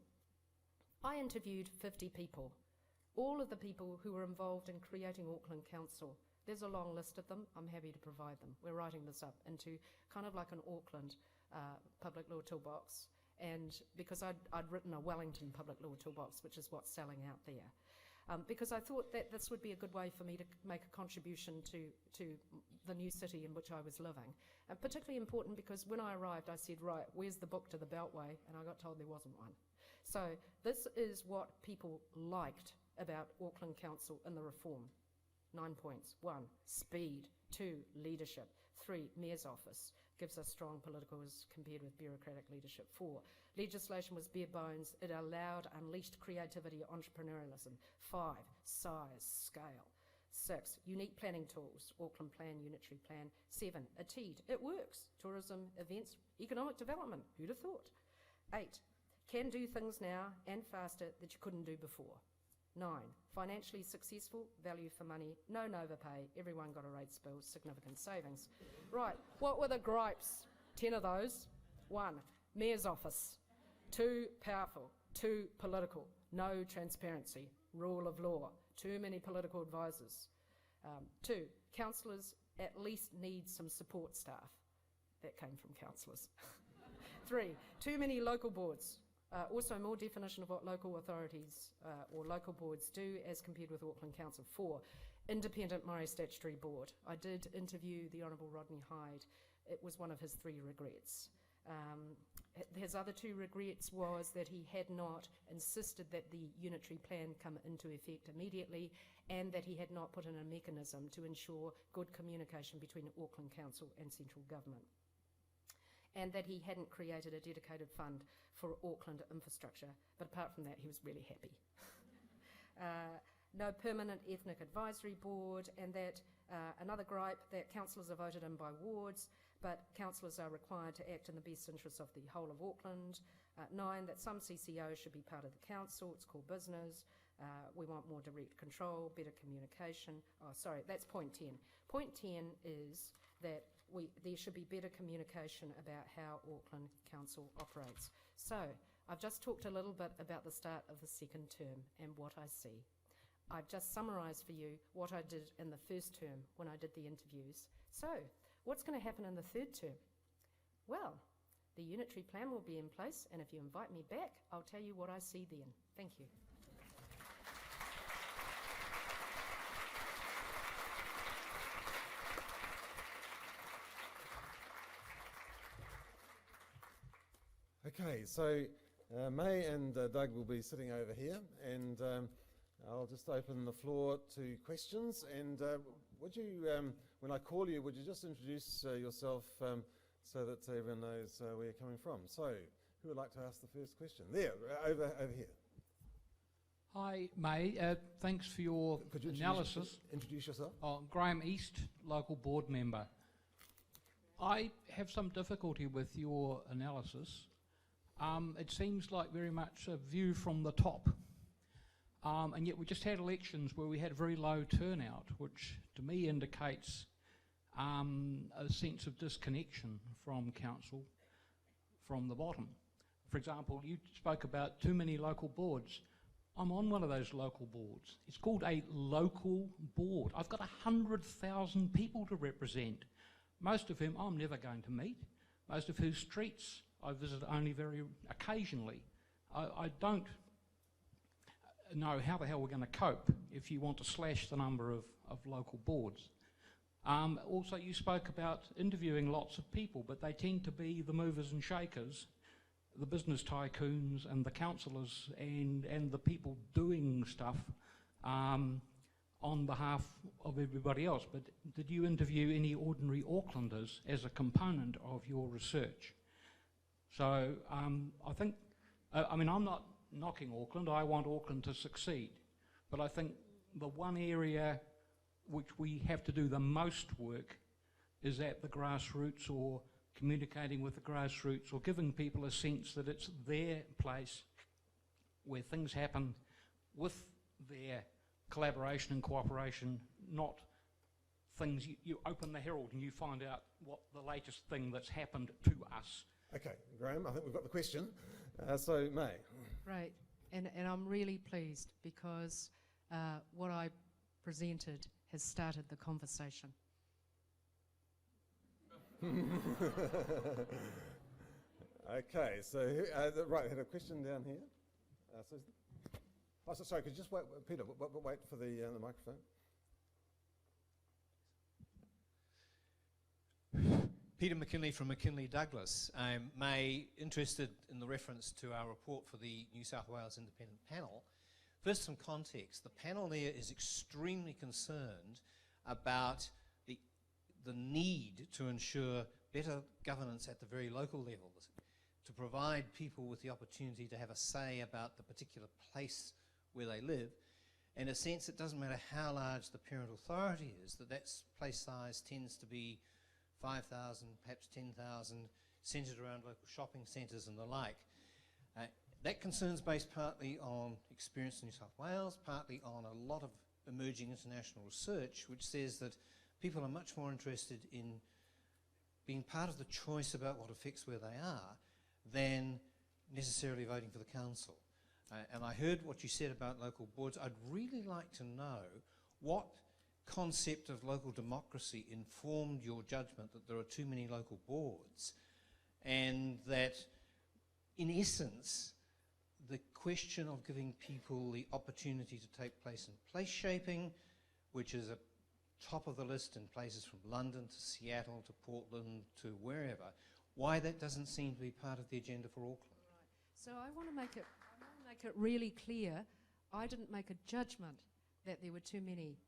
Speaker 2: I interviewed 50 people, all of the people who were involved in creating Auckland Council. There's a long list of them. I'm happy to provide them. We're writing this up into kind of like an Auckland public law toolbox, and because I'd written a Wellington public law toolbox, which is what's selling out there. Because I thought that this would be a good way for me to make a contribution to the new city in which I was living. And particularly important because when I arrived, I said, right, where's the book to the Beltway? And I got told there wasn't one. So this is what people liked about Auckland Council in the reform. 9 points. 1, speed. 2, leadership. 3, Mayor's Office. Gives us strong political as compared with bureaucratic leadership. 4, legislation was bare bones. It allowed unleashed creativity, entrepreneurialism. 5, size, scale. 6, unique planning tools. Auckland Plan, Unitary Plan. 7, a TEED. It works. Tourism, events, economic development. Who'd have thought? 8, can do things now and faster that you couldn't do before. 9, financially successful, value for money, no overpay, everyone got a rates bill, significant savings. Right, what were the gripes? 10 of those. 1, Mayor's Office. 2, powerful. 2, political. No transparency. Rule of law. Too many political advisors. 2, councillors at least need some support staff. That came from councillors. 3, too many local boards. Also more definition of what local authorities or local boards do as compared with Auckland Council. 4, independent Maori statutory board. I did interview the Honourable Rodney Hyde. It was one of his 3 regrets. His other 2 regrets was that he had not insisted that the unitary plan come into effect immediately and that he had not put in a mechanism to ensure good communication between Auckland Council and central government, and that he hadn't created a dedicated fund for Auckland infrastructure. But apart from that, he was really happy. No permanent ethnic advisory board, and that another gripe that councillors are voted in by wards, but councillors are required to act in the best interests of the whole of Auckland. 9, that some CCOs should be part of the council, it's called business. We want more direct control, better communication. Oh, sorry, that's point 10. Point 10 is that there should be better communication about how Auckland Council operates. So, I've just talked a little bit about the start of the second term and what I see. I've just summarised for you what I did in the first term when I did the interviews. So, what's going to happen in the third term? Well, the unitary plan will be in place, and if you invite me back, I'll tell you what I see then. Thank you.
Speaker 1: Okay, so May and Doug will be sitting over here, and I'll just open the floor to questions. And would you, when I call you, would you just introduce yourself so that everyone knows where you're coming from? So, who would like to ask the first question? There, over here.
Speaker 3: Hi, May. Thanks for your analysis.
Speaker 1: Introduce yourself.
Speaker 3: Graham East, local board member. I have some difficulty with your analysis. It seems like very much a view from the top. And yet we just had elections where we had very low turnout, which to me indicates a sense of disconnection from council from the bottom. For example, you spoke about too many local boards. I'm on one of those local boards. It's called a local board. I've got 100,000 people to represent, most of whom I'm never going to meet, most of whose streets I visit only very occasionally. I don't know how the hell we're going to cope if you want to slash the number of local boards. Also, you spoke about interviewing lots of people, but they tend to be the movers and shakers, the business tycoons and the councillors and the people doing stuff on behalf of everybody else. But did you interview any ordinary Aucklanders as a component of your research? So I think, I mean, I'm not knocking Auckland. I want Auckland to succeed. But I think the one area which we have to do the most work is at the grassroots, or communicating with the grassroots, or giving people a sense that it's their place where things happen with their collaboration and cooperation, not things you open the Herald and you find out what the latest thing that's happened to us.
Speaker 1: Okay, Graham, I think we've got the question. So, May.
Speaker 2: Right, and I'm really pleased because what I presented has started the conversation.
Speaker 1: Okay, so, right, I had a question down here. Sorry, could you just wait, Peter, wait for the microphone.
Speaker 4: Peter McKinley from McKinley Douglas. May, interested in the reference to our report for the New South Wales Independent Panel. First, some context. The panel there is extremely concerned about the need to ensure better governance at the very local levels, to provide people with the opportunity to have a say about the particular place where they live. In a sense, it doesn't matter how large the parent authority is, that place size tends to be 5,000, perhaps 10,000, centred around local shopping centres and the like. That concern's based partly on experience in New South Wales, partly on a lot of emerging international research, which says that people are much more interested in being part of the choice about what affects where they are than necessarily voting for the council. And I heard what you said about local boards. I'd really like to know what concept of local democracy informed your judgment that there are too many local boards, and that, in essence, the question of giving people the opportunity to take place in place shaping, which is a top of the list in places from London to Seattle to Portland to wherever, why that doesn't seem to be part of the agenda for Auckland.
Speaker 2: Right. So I want to make it really clear. I didn't make a judgment that there were too many.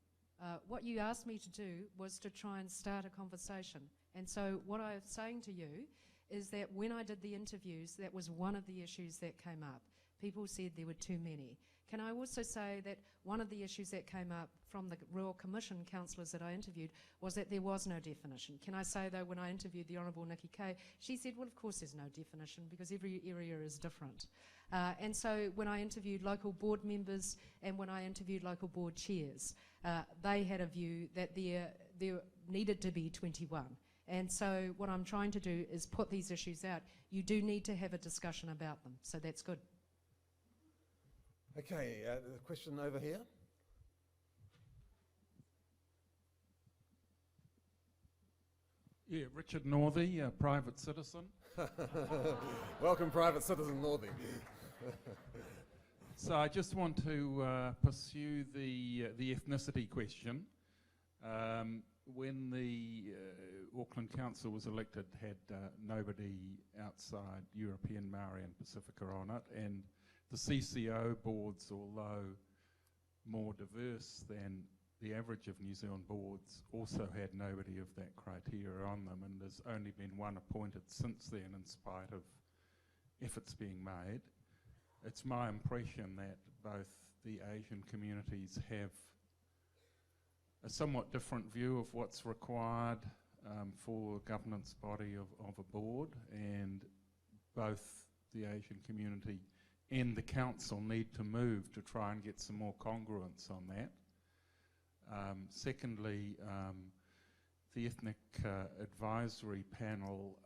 Speaker 2: What you asked me to do was to try and start a conversation. And so what I'm saying to you is that when I did the interviews, that was one of the issues that came up. People said there were too many. Can I also say that one of the issues that came up from the Royal Commission councillors that I interviewed was that there was no definition. Can I say, though, when I interviewed the Honourable Nikki Kay, she said, well, of course there's no definition because every area is different. And so when I interviewed local board members and when I interviewed local board chairs, they had a view that there needed to be 21. And so what I'm trying to do is put these issues out. You do need to have a discussion about them, so that's good.
Speaker 1: Okay, the question over here.
Speaker 5: Yeah, Richard Northey, a private citizen.
Speaker 1: Welcome, private citizen Northey.
Speaker 5: So I just want to pursue the ethnicity question. When the Auckland Council was elected, had nobody outside European, Maori and Pacifica on it, and the CCO boards, although more diverse than the average of New Zealand boards, also had nobody of that criteria on them, and there's only been one appointed since then in spite of efforts being made. It's my impression that both the Asian communities have a somewhat different view of what's required for a governance body of a board, and both the Asian community and the council need to move to try and get some more congruence on that. Secondly, the Ethnic Advisory Panel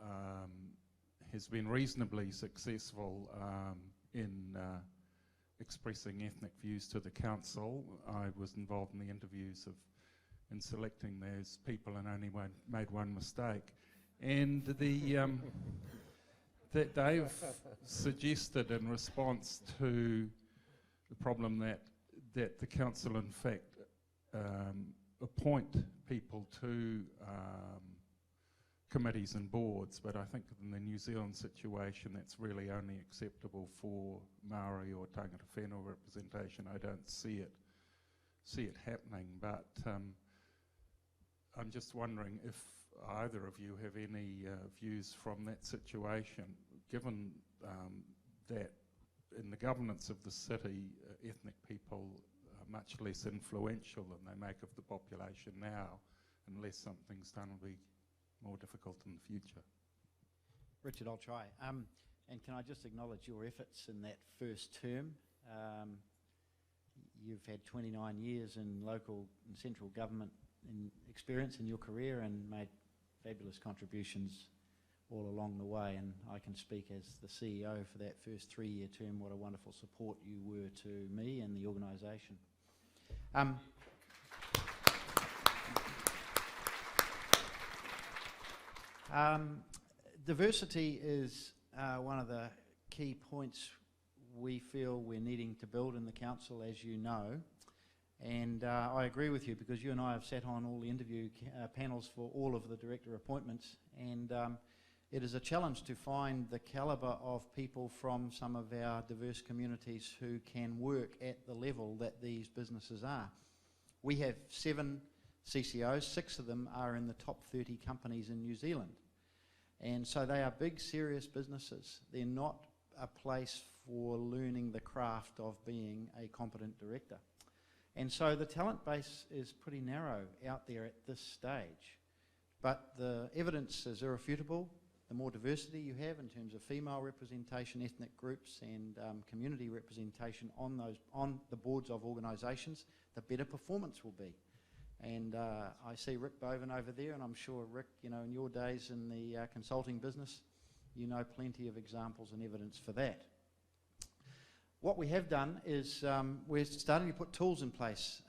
Speaker 5: has been reasonably successful in expressing ethnic views to the council. I was involved in the interviews in selecting those people and only made one mistake. And that they've suggested in response to the problem that the council in fact appoint people to committees and boards, but I think in the New Zealand situation that's really only acceptable for Maori or tangata whenua representation. I don't see it happening, but I'm just wondering if either of you have any views from that situation, given that in the governance of the city, ethnic people are much less influential than they make of the population now, unless something's done, will be more difficult in the future.
Speaker 6: Richard, I'll try. And can I just acknowledge your efforts in that first term? You've had 29 years in local and central government experience in your career and made fabulous contributions all along the way, and I can speak as the CEO for that first 3-year term what a wonderful support you were to me and the organisation. Diversity is one of the key points we feel we're needing to build in the council, as you know, and I agree with you, because you and I have sat on all the interview panels for all of the director appointments, and it is a challenge to find the calibre of people from some of our diverse communities who can work at the level that these businesses are. We have 7 CCOs, 6 of them are in the top 30 companies in New Zealand. And so they are big, serious businesses. They're not a place for learning the craft of being a competent director. And so the talent base is pretty narrow out there at this stage. But the evidence is irrefutable. The more diversity you have in terms of female representation, ethnic groups and community representation on the boards of organisations, the better performance will be. And I see Rick Boven over there, and I'm sure, Rick, you know, in your days in the consulting business, you know plenty of examples and evidence for that. What we have done is we're starting to put tools in place.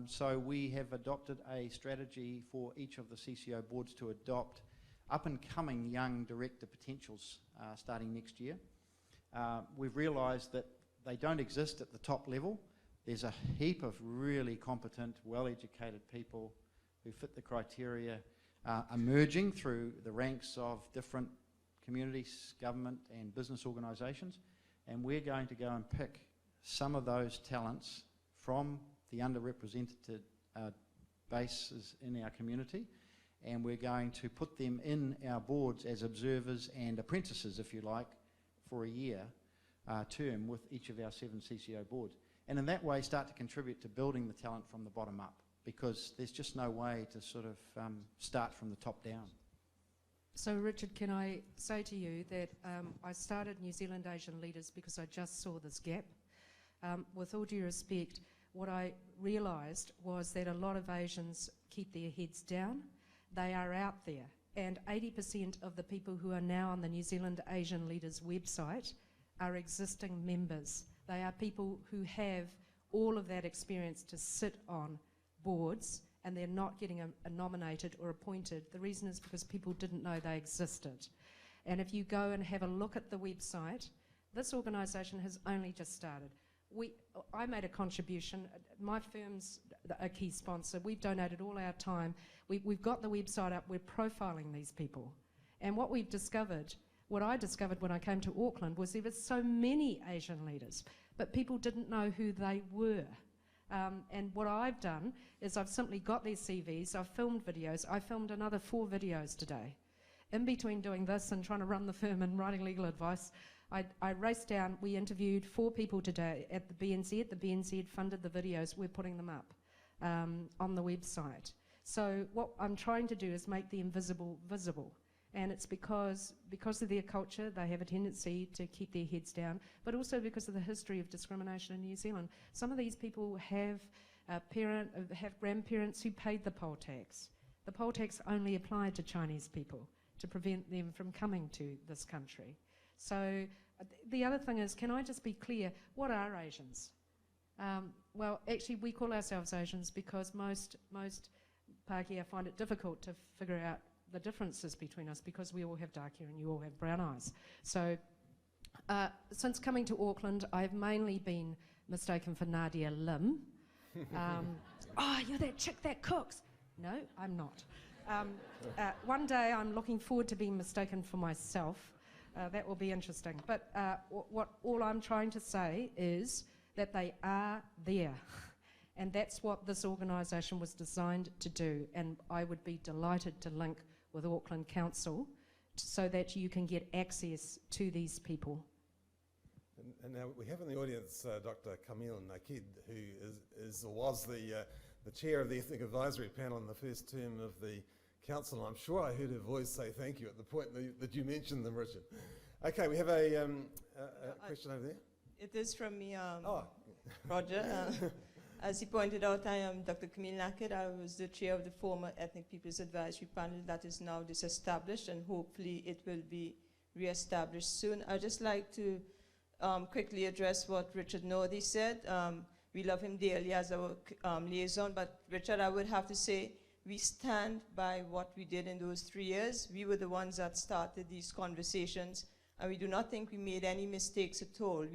Speaker 6: So we have adopted a strategy for each of the CCO boards to adopt up-and-coming young director potentials starting next year. We've realised that they don't exist at the top level. There's a heap of really competent, well-educated people who fit the criteria emerging through the ranks of different communities, government and business organisations, and we're going to go and pick some of those talents from the underrepresented bases in our community, and we're going to put them in our boards as observers and apprentices, if you like, for a year term with each of our 7 CCO boards. And in that way start to contribute to building the talent from the bottom up, because there's just no way to sort of start from the top down.
Speaker 2: So Richard, can I say to you that I started New Zealand Asian Leaders because I just saw this gap. With all due respect, what I realised was that a lot of Asians keep their heads down. They are out there, and 80% of the people who are now on the New Zealand Asian Leaders website are existing members. They are people who have all of that experience to sit on boards, and they're not getting nominated or appointed. The reason is because people didn't know they existed. And if you go and have a look at the website, this organisation has only just started. I made a contribution. My firm's a key sponsor. We've donated all our time. We've got the website up. We're profiling these people. And what we've discovered, what I discovered when I came to Auckland, was there were so many Asian leaders, but people didn't know who they were. And what I've done is I've simply got their CVs, I've filmed videos. I filmed another 4 videos today. In between doing this and trying to run the firm and writing legal advice, I raced down. We interviewed 4 people today at the BNZ. The BNZ funded the videos. We're putting them up on the website. So what I'm trying to do is make the invisible visible. And it's because of their culture, they have a tendency to keep their heads down, but also because of the history of discrimination in New Zealand. Some of these people have grandparents who paid the poll tax. The poll tax only applied to Chinese people to prevent them from coming to this country. So the other thing is, can I just be clear, what are Asians? Well, actually we call ourselves Asians because most Pākehā find it difficult to figure out the differences between us, because we all have dark hair and you all have brown eyes. So since coming to Auckland, I've mainly been mistaken for Nadia Lim. Oh, you're that chick that cooks. No, I'm not. One day I'm looking forward to being mistaken for myself. That will be interesting. But all I'm trying to say is that they are there. And that's what this organisation was designed to do. And I would be delighted to link with Auckland Council so that you can get access to these people.
Speaker 1: And now we have in the audience Dr. Camille Nakid, who is or was the chair of the Ethnic Advisory Panel in the first term of the council. I'm sure I heard her voice say thank you at the point that you mentioned them, Richard. Okay, we have a question over there.
Speaker 7: It is from me,
Speaker 1: Oh,
Speaker 7: Roger. As he pointed out, I am Dr. Camille Naked. I was the chair of the former Ethnic Peoples Advisory Panel that is now disestablished, and hopefully it will be re-established soon. I'd just like to quickly address what Richard Northey said. We love him dearly as our liaison, but Richard, I would have to say, we stand by what we did in those 3 years. We were the ones that started these conversations, and we do not think we made any mistakes at all.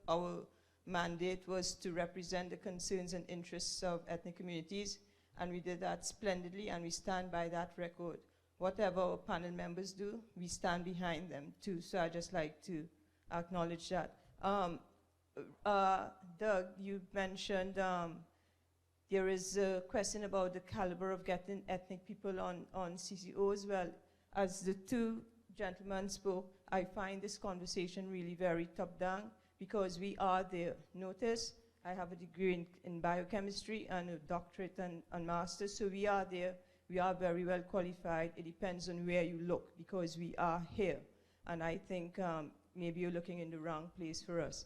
Speaker 7: Our mandate was to represent the concerns and interests of ethnic communities, and we did that splendidly, and we stand by that record. Whatever our panel members do, we stand behind them too, so I'd just like to acknowledge that. Doug, you mentioned there is a question about the caliber of getting ethnic people on CCOs. Well, as the two gentlemen spoke, I find this conversation really very top-down, because we are there. Notice, I have a degree in biochemistry and a doctorate and master's, so we are there. We are very well qualified. It depends on where you look, because we are here. And I think maybe you're looking in the wrong place for us.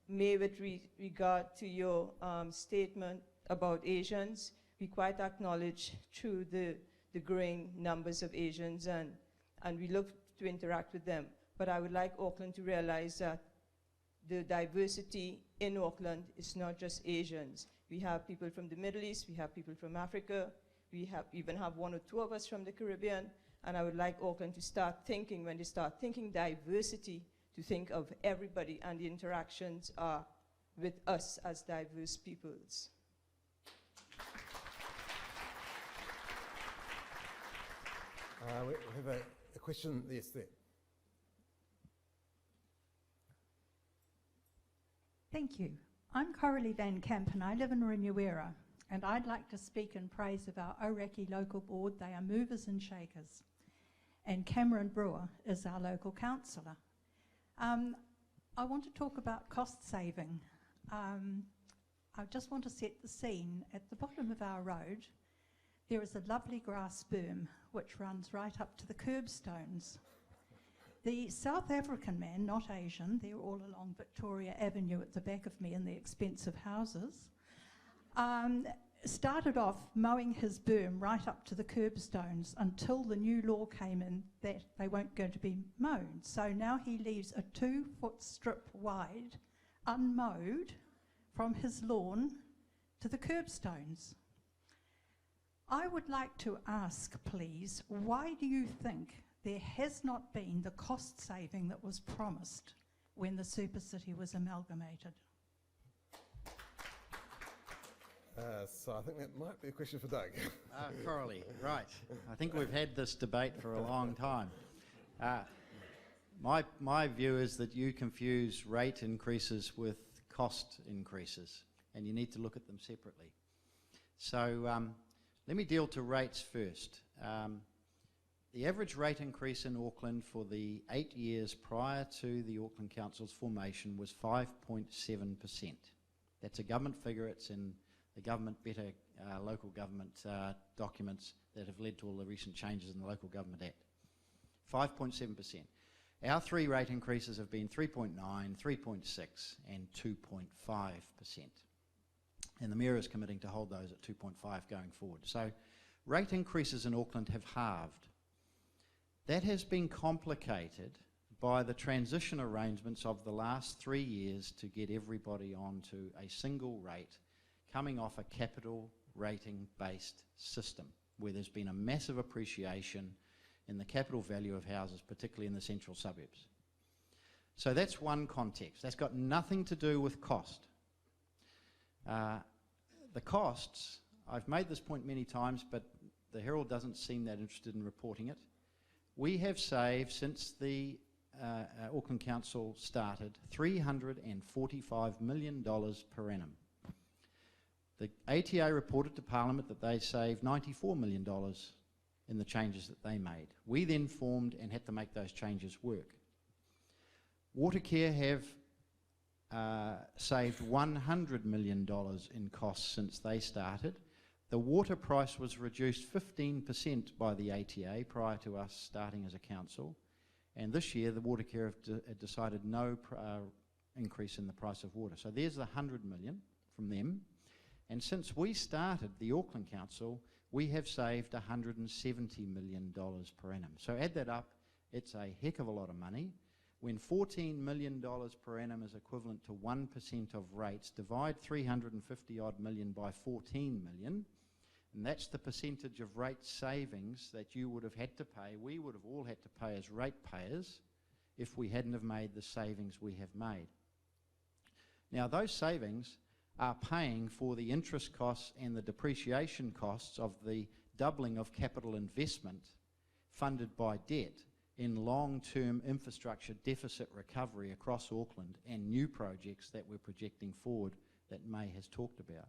Speaker 7: May, with regard to your statement about Asians, we quite acknowledge through the growing numbers of Asians, and we look to interact with them. But I would like Auckland to realize that the diversity in Auckland is not just Asians. We have people from the Middle East, we have people from Africa, we even have 1 or 2 of us from the Caribbean, and I would like Auckland to start thinking, when they start thinking diversity, to think of everybody, and the interactions are with us as diverse peoples.
Speaker 1: We have a question, yes, there.
Speaker 8: Thank you. I'm Coralie Van Camp and I live in Remuera, and I'd like to speak in praise of our Auraki local board. They are movers and shakers. And Cameron Brewer is our local councillor. I want to talk about cost saving. I just want to set the scene. At the bottom of our road, there is a lovely grass berm which runs right up to the curbstones. The South African man, not Asian, they're all along Victoria Avenue at the back of me in the expensive houses, started off mowing his berm right up to the curbstones until the new law came in that they weren't going to be mown. So now he leaves a 2-foot strip wide, unmowed, from his lawn to the curbstones. I would like to ask, please, why do you think there has not been the cost saving that was promised when the Super City was amalgamated?
Speaker 1: So I think that might be a question for Doug.
Speaker 6: Coralie, right. I think we've had this debate for a long time. My view is that you confuse rate increases with cost increases, and you need to look at them separately. So let me deal to rates first. The average rate increase in Auckland for the 8 years prior to the Auckland Council's formation was 5.7%. That's a government figure. It's in the Government Better local government documents that have led to all the recent changes in the Local Government Act. 5.7%. Our 3 rate increases have been 3.9, 3.6 and 2.5%. And the Mayor is committing to hold those at 2.5 going forward. So rate increases in Auckland have halved. That has been complicated by the transition arrangements of the last 3 years to get everybody onto a single rate coming off a capital rating based system where there's been a massive appreciation in the capital value of houses, particularly in the central suburbs. So that's one context. That's got nothing to do with cost. The costs, I've made this point many times, but the Herald doesn't seem that interested in reporting it. We have saved, since the Auckland Council started, $345 million per annum. The ATA reported to Parliament that they saved $94 million in the changes that they made. We then formed and had to make those changes work. Watercare have saved $100 million in costs since they started. The water price was reduced 15% by the ATA prior to us starting as a council, and this year the Watercare have decided no increase in the price of water. So there's the $100 million from them, and since we started the Auckland Council, we have saved $170 million per annum. So add that up, it's a heck of a lot of money. When $14 million per annum is equivalent to 1% of rates, divide 350 odd million by 14 million, and that's the percentage of rate savings that you would have had to pay, we would have all had to pay as ratepayers if we hadn't have made the savings we have made. Now those savings are paying for the interest costs and the depreciation costs of the doubling of capital investment funded by debt in long-term infrastructure deficit recovery across Auckland and new projects that we're projecting forward that Mai has talked about.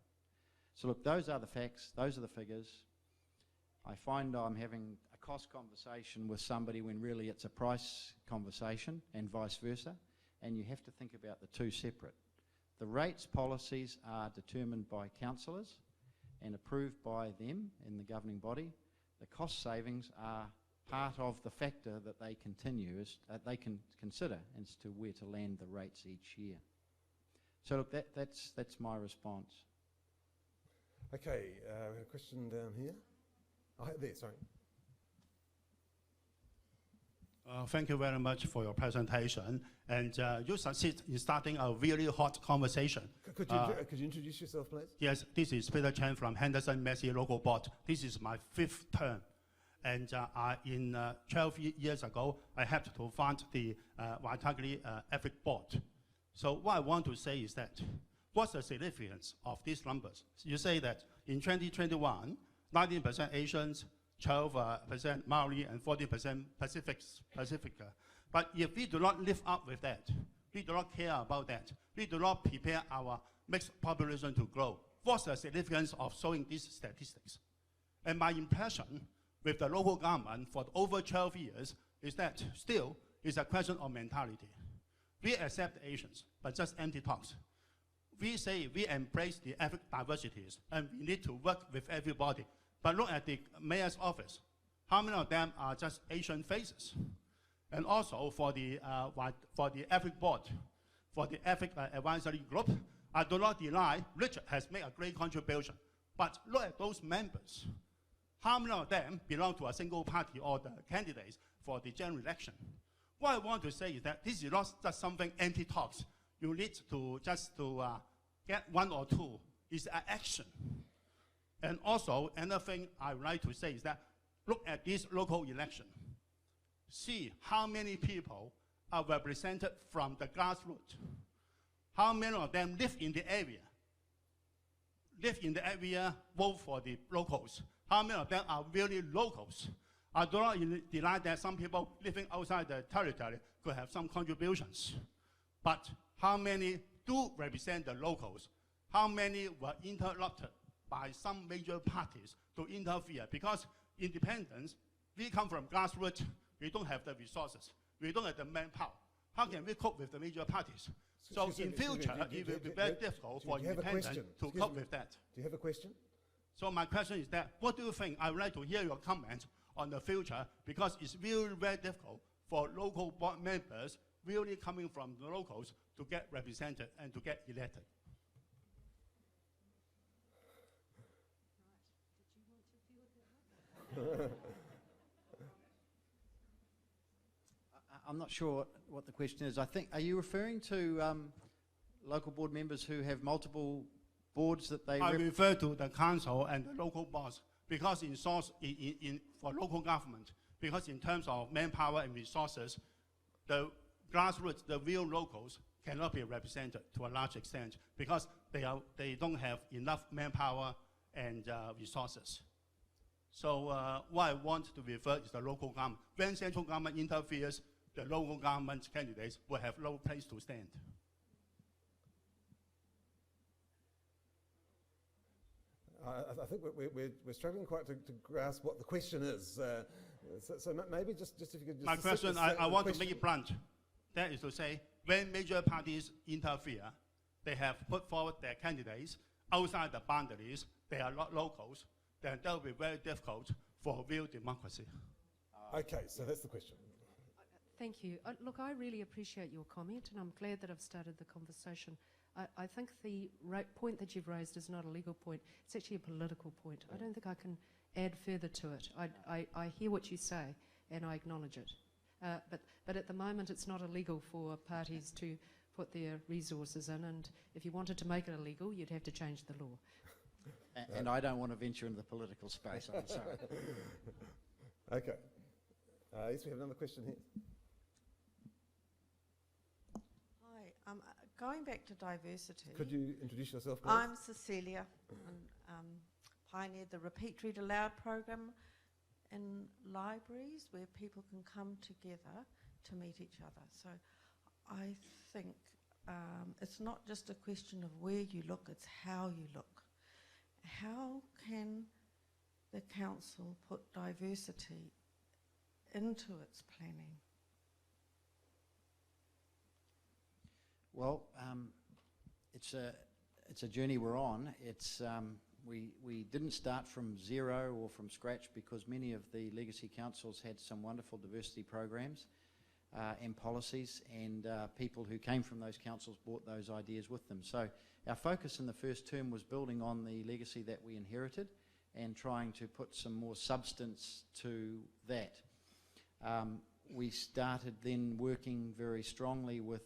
Speaker 6: So look, those are the facts, those are the figures. I find I'm having a cost conversation with somebody when really it's a price conversation and vice versa, and you have to think about the two separate. The rates policies are determined by councillors and approved by them in the governing body. The cost savings are part of the factor that they they can consider as to where to land the rates each year. So look, that's my response.
Speaker 1: Okay, we have a question down here. Oh, there, sorry.
Speaker 9: Thank you very much for your presentation. And you succeed in starting a really hot conversation.
Speaker 1: Could you introduce yourself, please?
Speaker 9: Yes, this is Peter Chen from Henderson Massey Local Board. This is my 5th term. And 12 years ago, I helped to found the Blakeley Ethic Board. So what I want to say is that, what's the significance of these numbers? You say that in 2021, 19% Asians, 12% Maori, and 40% Pacifica. But if we do not live up with that, we do not care about that, we do not prepare our mixed population to grow, what's the significance of showing these statistics? And my impression with the local government for over 12 years is that still is a question of mentality. We accept Asians, but just empty talks. We say we embrace the ethnic diversities and we need to work with everybody. But look at the mayor's office. How many of them are just Asian faces? And also for the ethnic board, for the ethnic advisory group, I do not deny Richard has made a great contribution. But look at those members. How many of them belong to a single party or the candidates for the general election? What I want to say is that this is not just something empty talks. You need to just get one or two. It's an action. And also, another thing I would like to say is that look at this local election. See how many people are represented from the grassroots. How many of them live in the area? Live in the area, vote for the locals. How many of them are really locals? I do not deny that some people living outside the territory could have some contributions. But how many do represent the locals? How many were interrupted by some major parties to interfere? Because independence, we come from grassroots, we don't have the resources, we don't have the manpower. How can we cope with the major parties? So in future, it will be very difficult for independents to cope with that.
Speaker 1: Do you have a question?
Speaker 9: So my question is that, what do you think? I would like to hear your comments on the future, because it's really very difficult for local board members really coming from the locals to get represented and to get elected.
Speaker 6: I'm not sure what the question is. I think, are you referring to local board members who have multiple boards that they...
Speaker 9: I refer to the council and the local boards, because for local government, because in terms of manpower and resources, the grassroots, the real locals, cannot be represented to a large extent because they don't have enough manpower and resources. So what I want to refer is the local government. When central government interferes, the local government candidates will have no place to stand.
Speaker 1: I think we're struggling quite to grasp what the question is. So maybe just if you could just...
Speaker 9: My question,
Speaker 1: set
Speaker 9: I
Speaker 1: the
Speaker 9: want to
Speaker 1: question.
Speaker 9: make it blunt. That is to say, when major parties interfere, they have put forward their candidates outside the boundaries, they are not locals, then that will be very difficult for real democracy.
Speaker 1: Okay, so that's the question.
Speaker 2: Thank you. Look, I really appreciate your comment, and I'm glad that I've started the conversation. I think the point that you've raised is not a legal point. It's actually a political point. I don't think I can add further to it. I hear what you say, and I acknowledge it. But at the moment, it's not illegal for parties to put their resources in, and if you wanted to make it illegal, you'd have to change the law.
Speaker 6: And I don't want to venture into the political space, I'm sorry.
Speaker 1: Okay. Yes, we have another question here.
Speaker 10: Hi, going back to diversity.
Speaker 1: Could you introduce yourself, please?
Speaker 10: I'm Cecilia, and pioneered the Repeat Read Aloud program in libraries where people can come together to meet each other. So I think it's not just a question of where you look, it's how you look. How can the council put diversity into its planning?
Speaker 6: Well, it's a journey we're on. It's we didn't start from zero or from scratch because many of the legacy councils had some wonderful diversity programs and policies, and people who came from those councils brought those ideas with them. So our focus in the first term was building on the legacy that we inherited and trying to put some more substance to that. We started then working very strongly with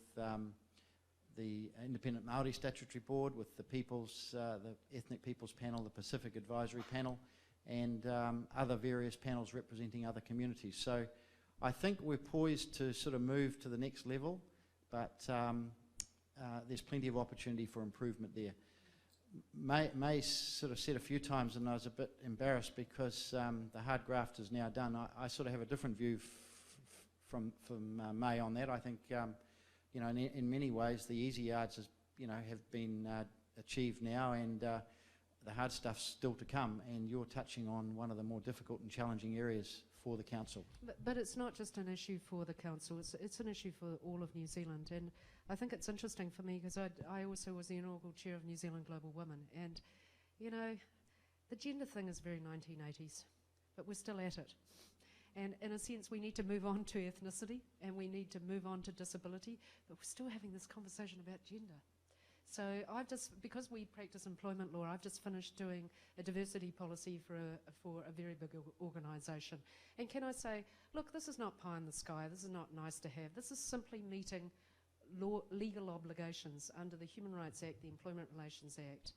Speaker 6: the Independent Māori Statutory Board, with the Ethnic Peoples Panel, the Pacific Advisory Panel, and other various panels representing other communities. So I think we're poised to sort of move to the next level, but there's plenty of opportunity for improvement there. May sort of said a few times, and I was a bit embarrassed because the hard graft is now done. I sort of have a different view from May on that. I think you know, in many ways, the easy yards have been achieved now, and the hard stuff's still to come. And you're touching on one of the more difficult and challenging areas for the council.
Speaker 2: But it's not just an issue for the council, it's an issue for all of New Zealand. And I think it's interesting for me because I also was the inaugural chair of New Zealand Global Women. And, you know, the gender thing is very 1980s, but we're still at it. And in a sense, we need to move on to ethnicity and we need to move on to disability, but we're still having this conversation about gender. So because we practice employment law, I've just finished doing a diversity policy for a very big organisation. And can I say, look, this is not pie in the sky, this is not nice to have, this is simply meeting legal obligations under the Human Rights Act, the Employment Relations Act,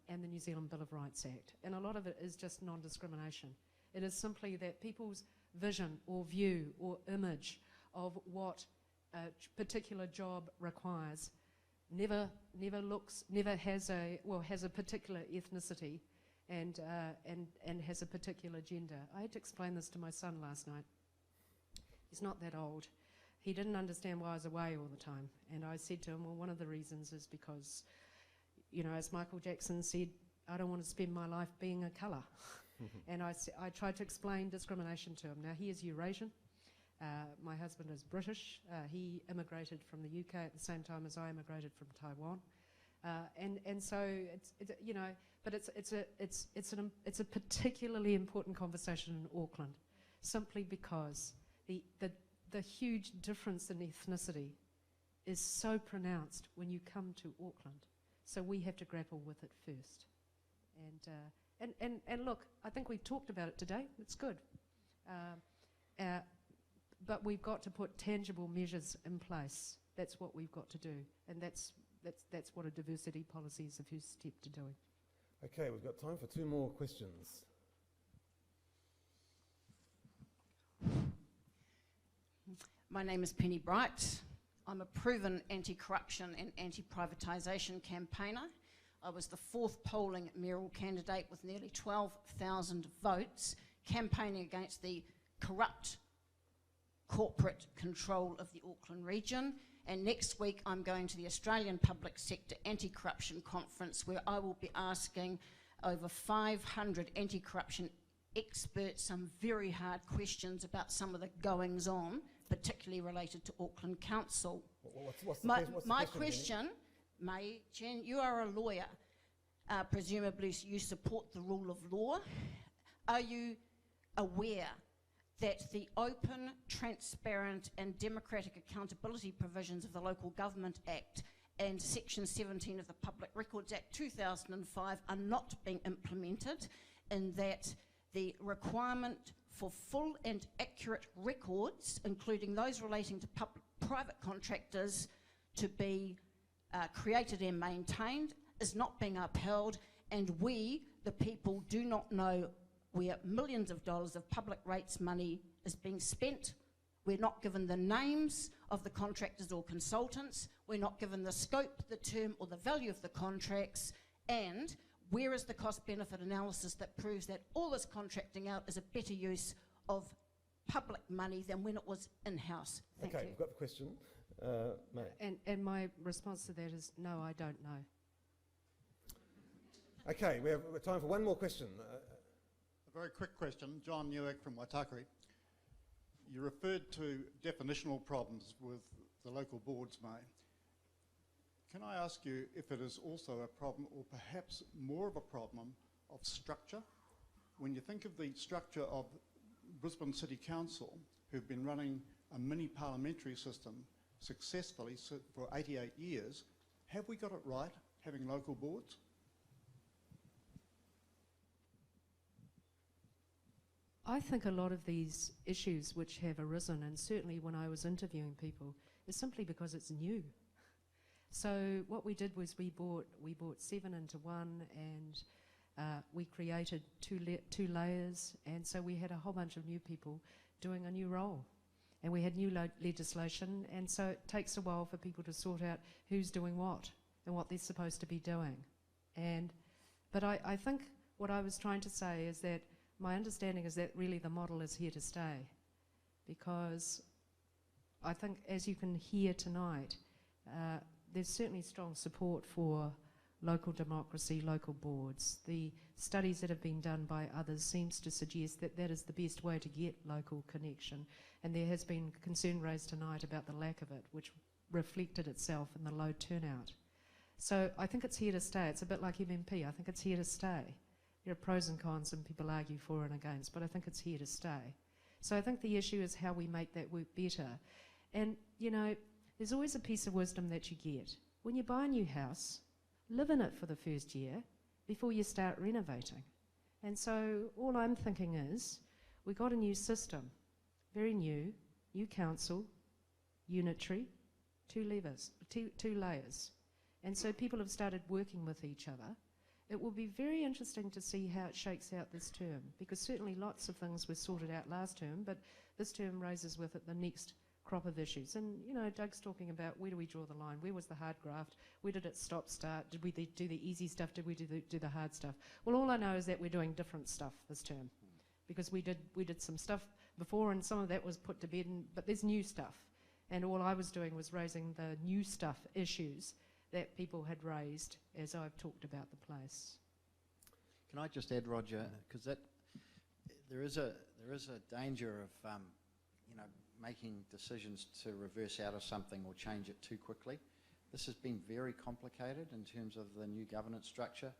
Speaker 2: and the New Zealand Bill of Rights Act. And a lot of it is just non-discrimination. It is simply that people's vision or view or image of what a particular job requires never has a particular ethnicity and has a particular gender. I had to explain this to my son last night. He's not that old. He didn't understand why I was away all the time. And I said to him, well, one of the reasons is because, you know, as Michael Jackson said, I don't want to spend my life being a colour. And I tried to explain discrimination to him. Now, he is Eurasian. My husband is British. He immigrated from the UK at the same time as I immigrated from Taiwan. And so, you know, but it's a particularly important conversation in Auckland, simply because the huge difference in ethnicity is so pronounced when you come to Auckland. So we have to grapple with it first. And look, I think we've talked about it today. It's good. But we've got to put tangible measures in place. That's what we've got to do. And that's what a diversity policy is, the first step to doing.
Speaker 1: Okay, we've got time for two more questions.
Speaker 11: My name is Penny Bright. I'm a proven anti-corruption and anti-privatisation campaigner. I was the fourth polling mayoral candidate with nearly 12,000 votes, campaigning against the corrupt corporate control of the Auckland region. And next week I'm going to the Australian Public Sector Anti-Corruption Conference, where I will be asking over 500 anti-corruption experts some very hard questions about some of the goings-on, particularly related to Auckland Council.
Speaker 1: What's the
Speaker 11: My
Speaker 1: question,
Speaker 11: question, Mai Chen, you are a lawyer. Presumably you support the rule of law. Are you aware that the open, transparent and democratic accountability provisions of the Local Government Act and Section 17 of the Public Records Act 2005 are not being implemented, in that the requirement for full and accurate records, including those relating to private contractors, to be created and maintained is not being upheld, and we, the people, do not know where millions of dollars of public rates money is being spent. We're not given the names of the contractors or consultants. We're not given the scope, the term or the value of the contracts. And where is the cost-benefit analysis that proves that all this contracting out is a better use of public money than when it was in-house? Thank you.
Speaker 1: Okay, we've got the question. May.
Speaker 2: And my response to that is no, I don't know.
Speaker 1: Okay, we have time for one more question.
Speaker 12: A very quick question. John Newick from Waitakere. You referred to definitional problems with the local boards, May. Can I ask you if it is also a problem, or perhaps more of a problem, of structure? When you think of the structure of Brisbane City Council, who've been running a mini parliamentary system successfully for 88 years, have we got it right, having local boards?
Speaker 2: I think a lot of these issues which have arisen, and certainly when I was interviewing people, is simply because it's new. So what we did was we brought 7 into one, and we created two layers, and so we had a whole bunch of new people doing a new role. And we had new legislation, and so it takes a while for people to sort out who's doing what and what they're supposed to be doing. But I think what I was trying to say is that my understanding is that really the model is here to stay, because I think, as you can hear tonight, there's certainly strong support for local democracy, local boards. The studies that have been done by others seems to suggest that that is the best way to get local connection, and there has been concern raised tonight about the lack of it, which reflected itself in the low turnout. So I think it's here to stay. It's a bit like MMP. I think it's here to stay. There are pros and cons, and people argue for and against, but I think it's here to stay. So I think the issue is how we make that work better. And, you know, there's always a piece of wisdom that you get. When you buy a new house, live in it for the first year before you start renovating. And so all I'm thinking is, we got a new system, very new council, unitary, two layers. And so people have started working with each other. It will be very interesting to see how it shakes out this term, because certainly lots of things were sorted out last term, but this term raises with it the next crop of issues. And, you know, Doug's talking about where do we draw the line? Where was the hard graft? Where did it start? Did we do the easy stuff? Did we do the hard stuff? Well, all I know is that we're doing different stuff this term, because we did some stuff before, and some of that was put to bed, but there's new stuff. And all I was doing was raising the new stuff issues that people had raised as I've talked about the place.
Speaker 6: Can I just add, Roger, because there is a danger of making decisions to reverse out of something or change it too quickly. This has been very complicated in terms of the new governance structure,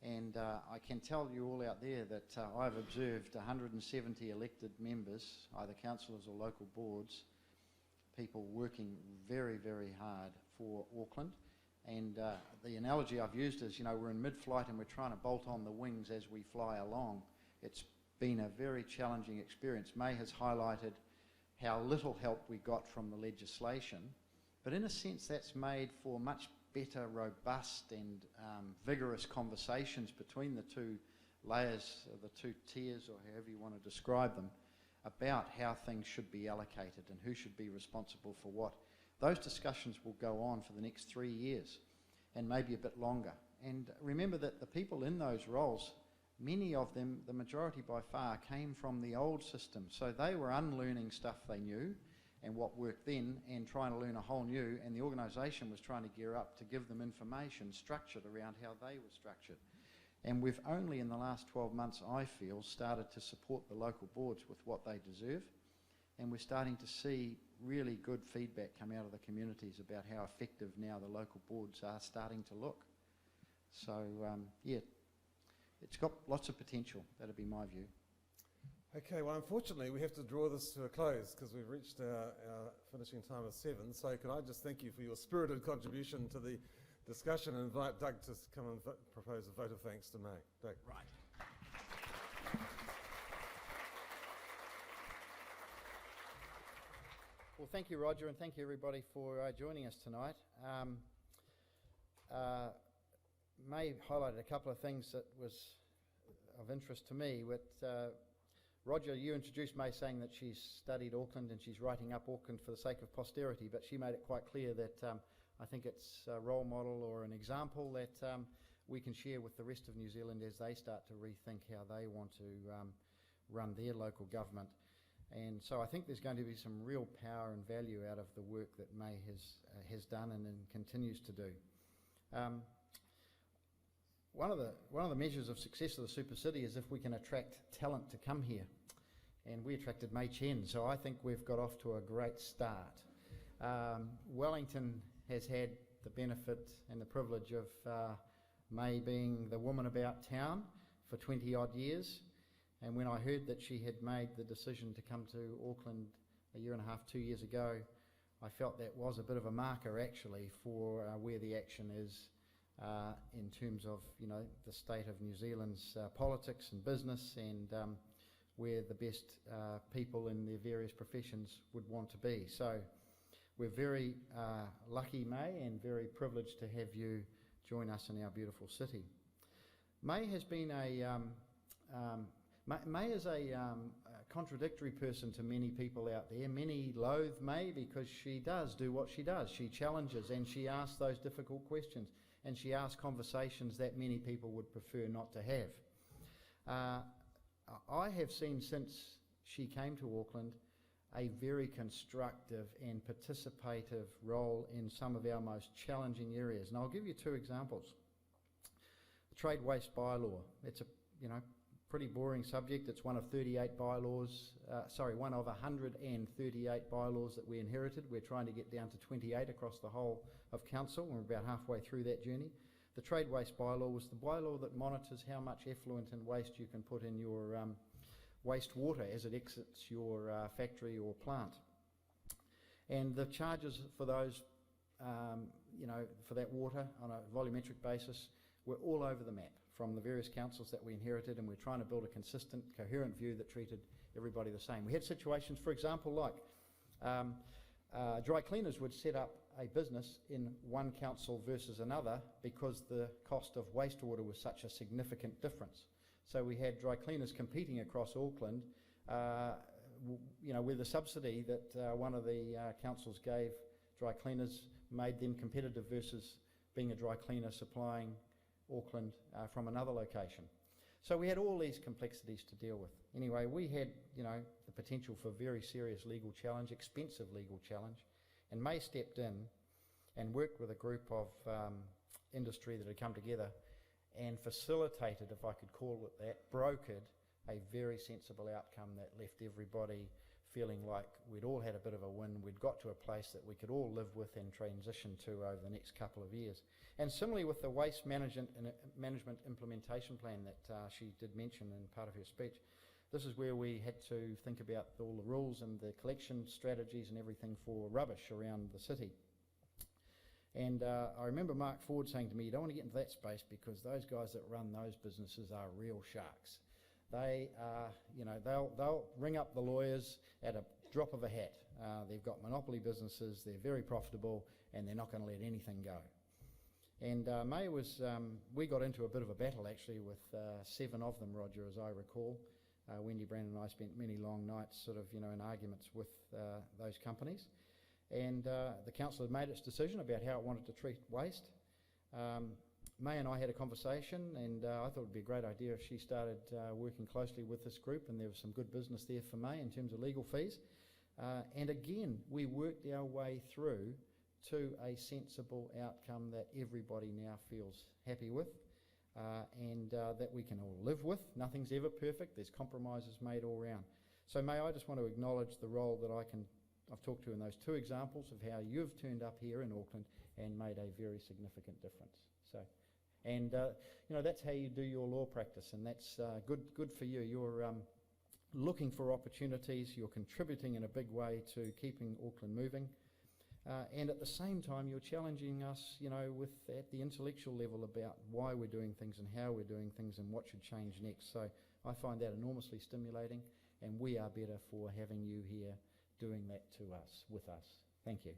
Speaker 6: and I can tell you all out there that I've observed 170 elected members, either councillors or local boards, people working very, very hard for Auckland. And the analogy I've used is, we're in mid-flight and we're trying to bolt on the wings as we fly along. It's been a very challenging experience. May has highlighted how little help we got from the legislation, but in a sense that's made for much better, robust and vigorous conversations between the two layers, the two tiers, or however you want to describe them, about how things should be allocated and who should be responsible for what. Those discussions will go on for the next 3 years and maybe a bit longer. And remember that the people in those roles, many of them, the majority by far, came from the old system. So they were unlearning stuff they knew and what worked then, and trying to learn a whole new, and the organisation was trying to gear up to give them information structured around how they were structured. And we've only in the last 12 months, I feel, started to support the local boards with what they deserve. And we're starting to see really good feedback come out of the communities about how effective now the local boards are starting to look. So, yeah, it's got lots of potential. That'd be my view.
Speaker 1: Okay, well, unfortunately, we have to draw this to a close because we've reached our finishing time of 7. So can I just thank you for your spirited contribution to the discussion and invite Doug to come and propose a vote of thanks to May. Doug.
Speaker 3: Right.
Speaker 6: Well, thank you, Roger, and thank you, everybody, for joining us tonight. May highlighted a couple of things that was of interest to me. Roger, you introduced May saying that she's studied Auckland and she's writing up Auckland for the sake of posterity, but she made it quite clear that I think it's a role model or an example that we can share with the rest of New Zealand as they start to rethink how they want to run their local government. And so I think there's going to be some real power and value out of the work that May has done and continues to do. One of the measures of success of the Super City is if we can attract talent to come here. And we attracted Mai Chen, so I think we've got off to a great start. Wellington has had the benefit and the privilege of May being the woman about town for 20 odd years. And when I heard that she had made the decision to come to Auckland a year and a half, 2 years ago, I felt that was a bit of a marker actually for where the action is in terms of, you know, the state of New Zealand's politics and business and where the best people in their various professions would want to be. So we're very lucky, May, and very privileged to have you join us in our beautiful city. May has been May is a contradictory person to many people out there. Many loathe May because she does do what she does. She challenges and she asks those difficult questions and she asks conversations that many people would prefer not to have. I have seen since she came to Auckland a very constructive and participative role in some of our most challenging areas. And I'll give you 2 examples. The trade waste bylaw. It's a, pretty boring subject. It's one of 38 bylaws, one of 138 bylaws that we inherited. We're trying to get down to 28 across the whole of council. We're about halfway through that journey. The trade waste bylaw was the bylaw that monitors how much effluent and waste you can put in your wastewater as it exits your factory or plant. And the charges for those, for that water on a volumetric basis were all over the map from the various councils that we inherited, and we're trying to build a consistent, coherent view that treated everybody the same. We had situations, for example, like dry cleaners would set up a business in one council versus another because the cost of wastewater was such a significant difference. So we had dry cleaners competing across Auckland, with the subsidy that one of the councils gave dry cleaners made them competitive versus being a dry cleaner supplying Auckland from another location. So we had all these complexities to deal with. Anyway, we had, the potential for very serious legal challenge, expensive legal challenge, and May stepped in and worked with a group of industry that had come together and facilitated, if I could call it that, brokered a very sensible outcome that left everybody feeling like we'd all had a bit of a win. We'd got to a place that we could all live with and transition to over the next couple of years. And similarly with the waste management implementation plan that she did mention in part of her speech, this is where we had to think about all the rules and the collection strategies and everything for rubbish around the city. And I remember Mark Ford saying to me, you don't want to get into that space because those guys that run those businesses are real sharks. They are, they'll ring up the lawyers at a drop of a hat. They've got monopoly businesses, they're very profitable, and they're not going to let anything go. And May was, we got into a bit of a battle actually with 7 of them, Roger, as I recall. Wendy Brandon and I spent many long nights sort of, in arguments with those companies. And the council had made its decision about how it wanted to treat waste. May and I had a conversation, and I thought it would be a great idea if she started working closely with this group, and there was some good business there for May in terms of legal fees. And again, we worked our way through to a sensible outcome that everybody now feels happy with. and that we can all live with. Nothing's ever perfect. There's compromises made all round. So May, I just want to acknowledge the role that I've talked to in those two examples of how you've turned up here in Auckland and made a very significant difference. So, and you know, that's how you do your law practice, and that's good for you. You're looking for opportunities. You're contributing in a big way to keeping Auckland moving. And at the same time, you're challenging us, you know, at the intellectual level about why we're doing things and how we're doing things and what should change next. So I find that enormously stimulating, and we are better for having you here doing that to us, with us. Thank you.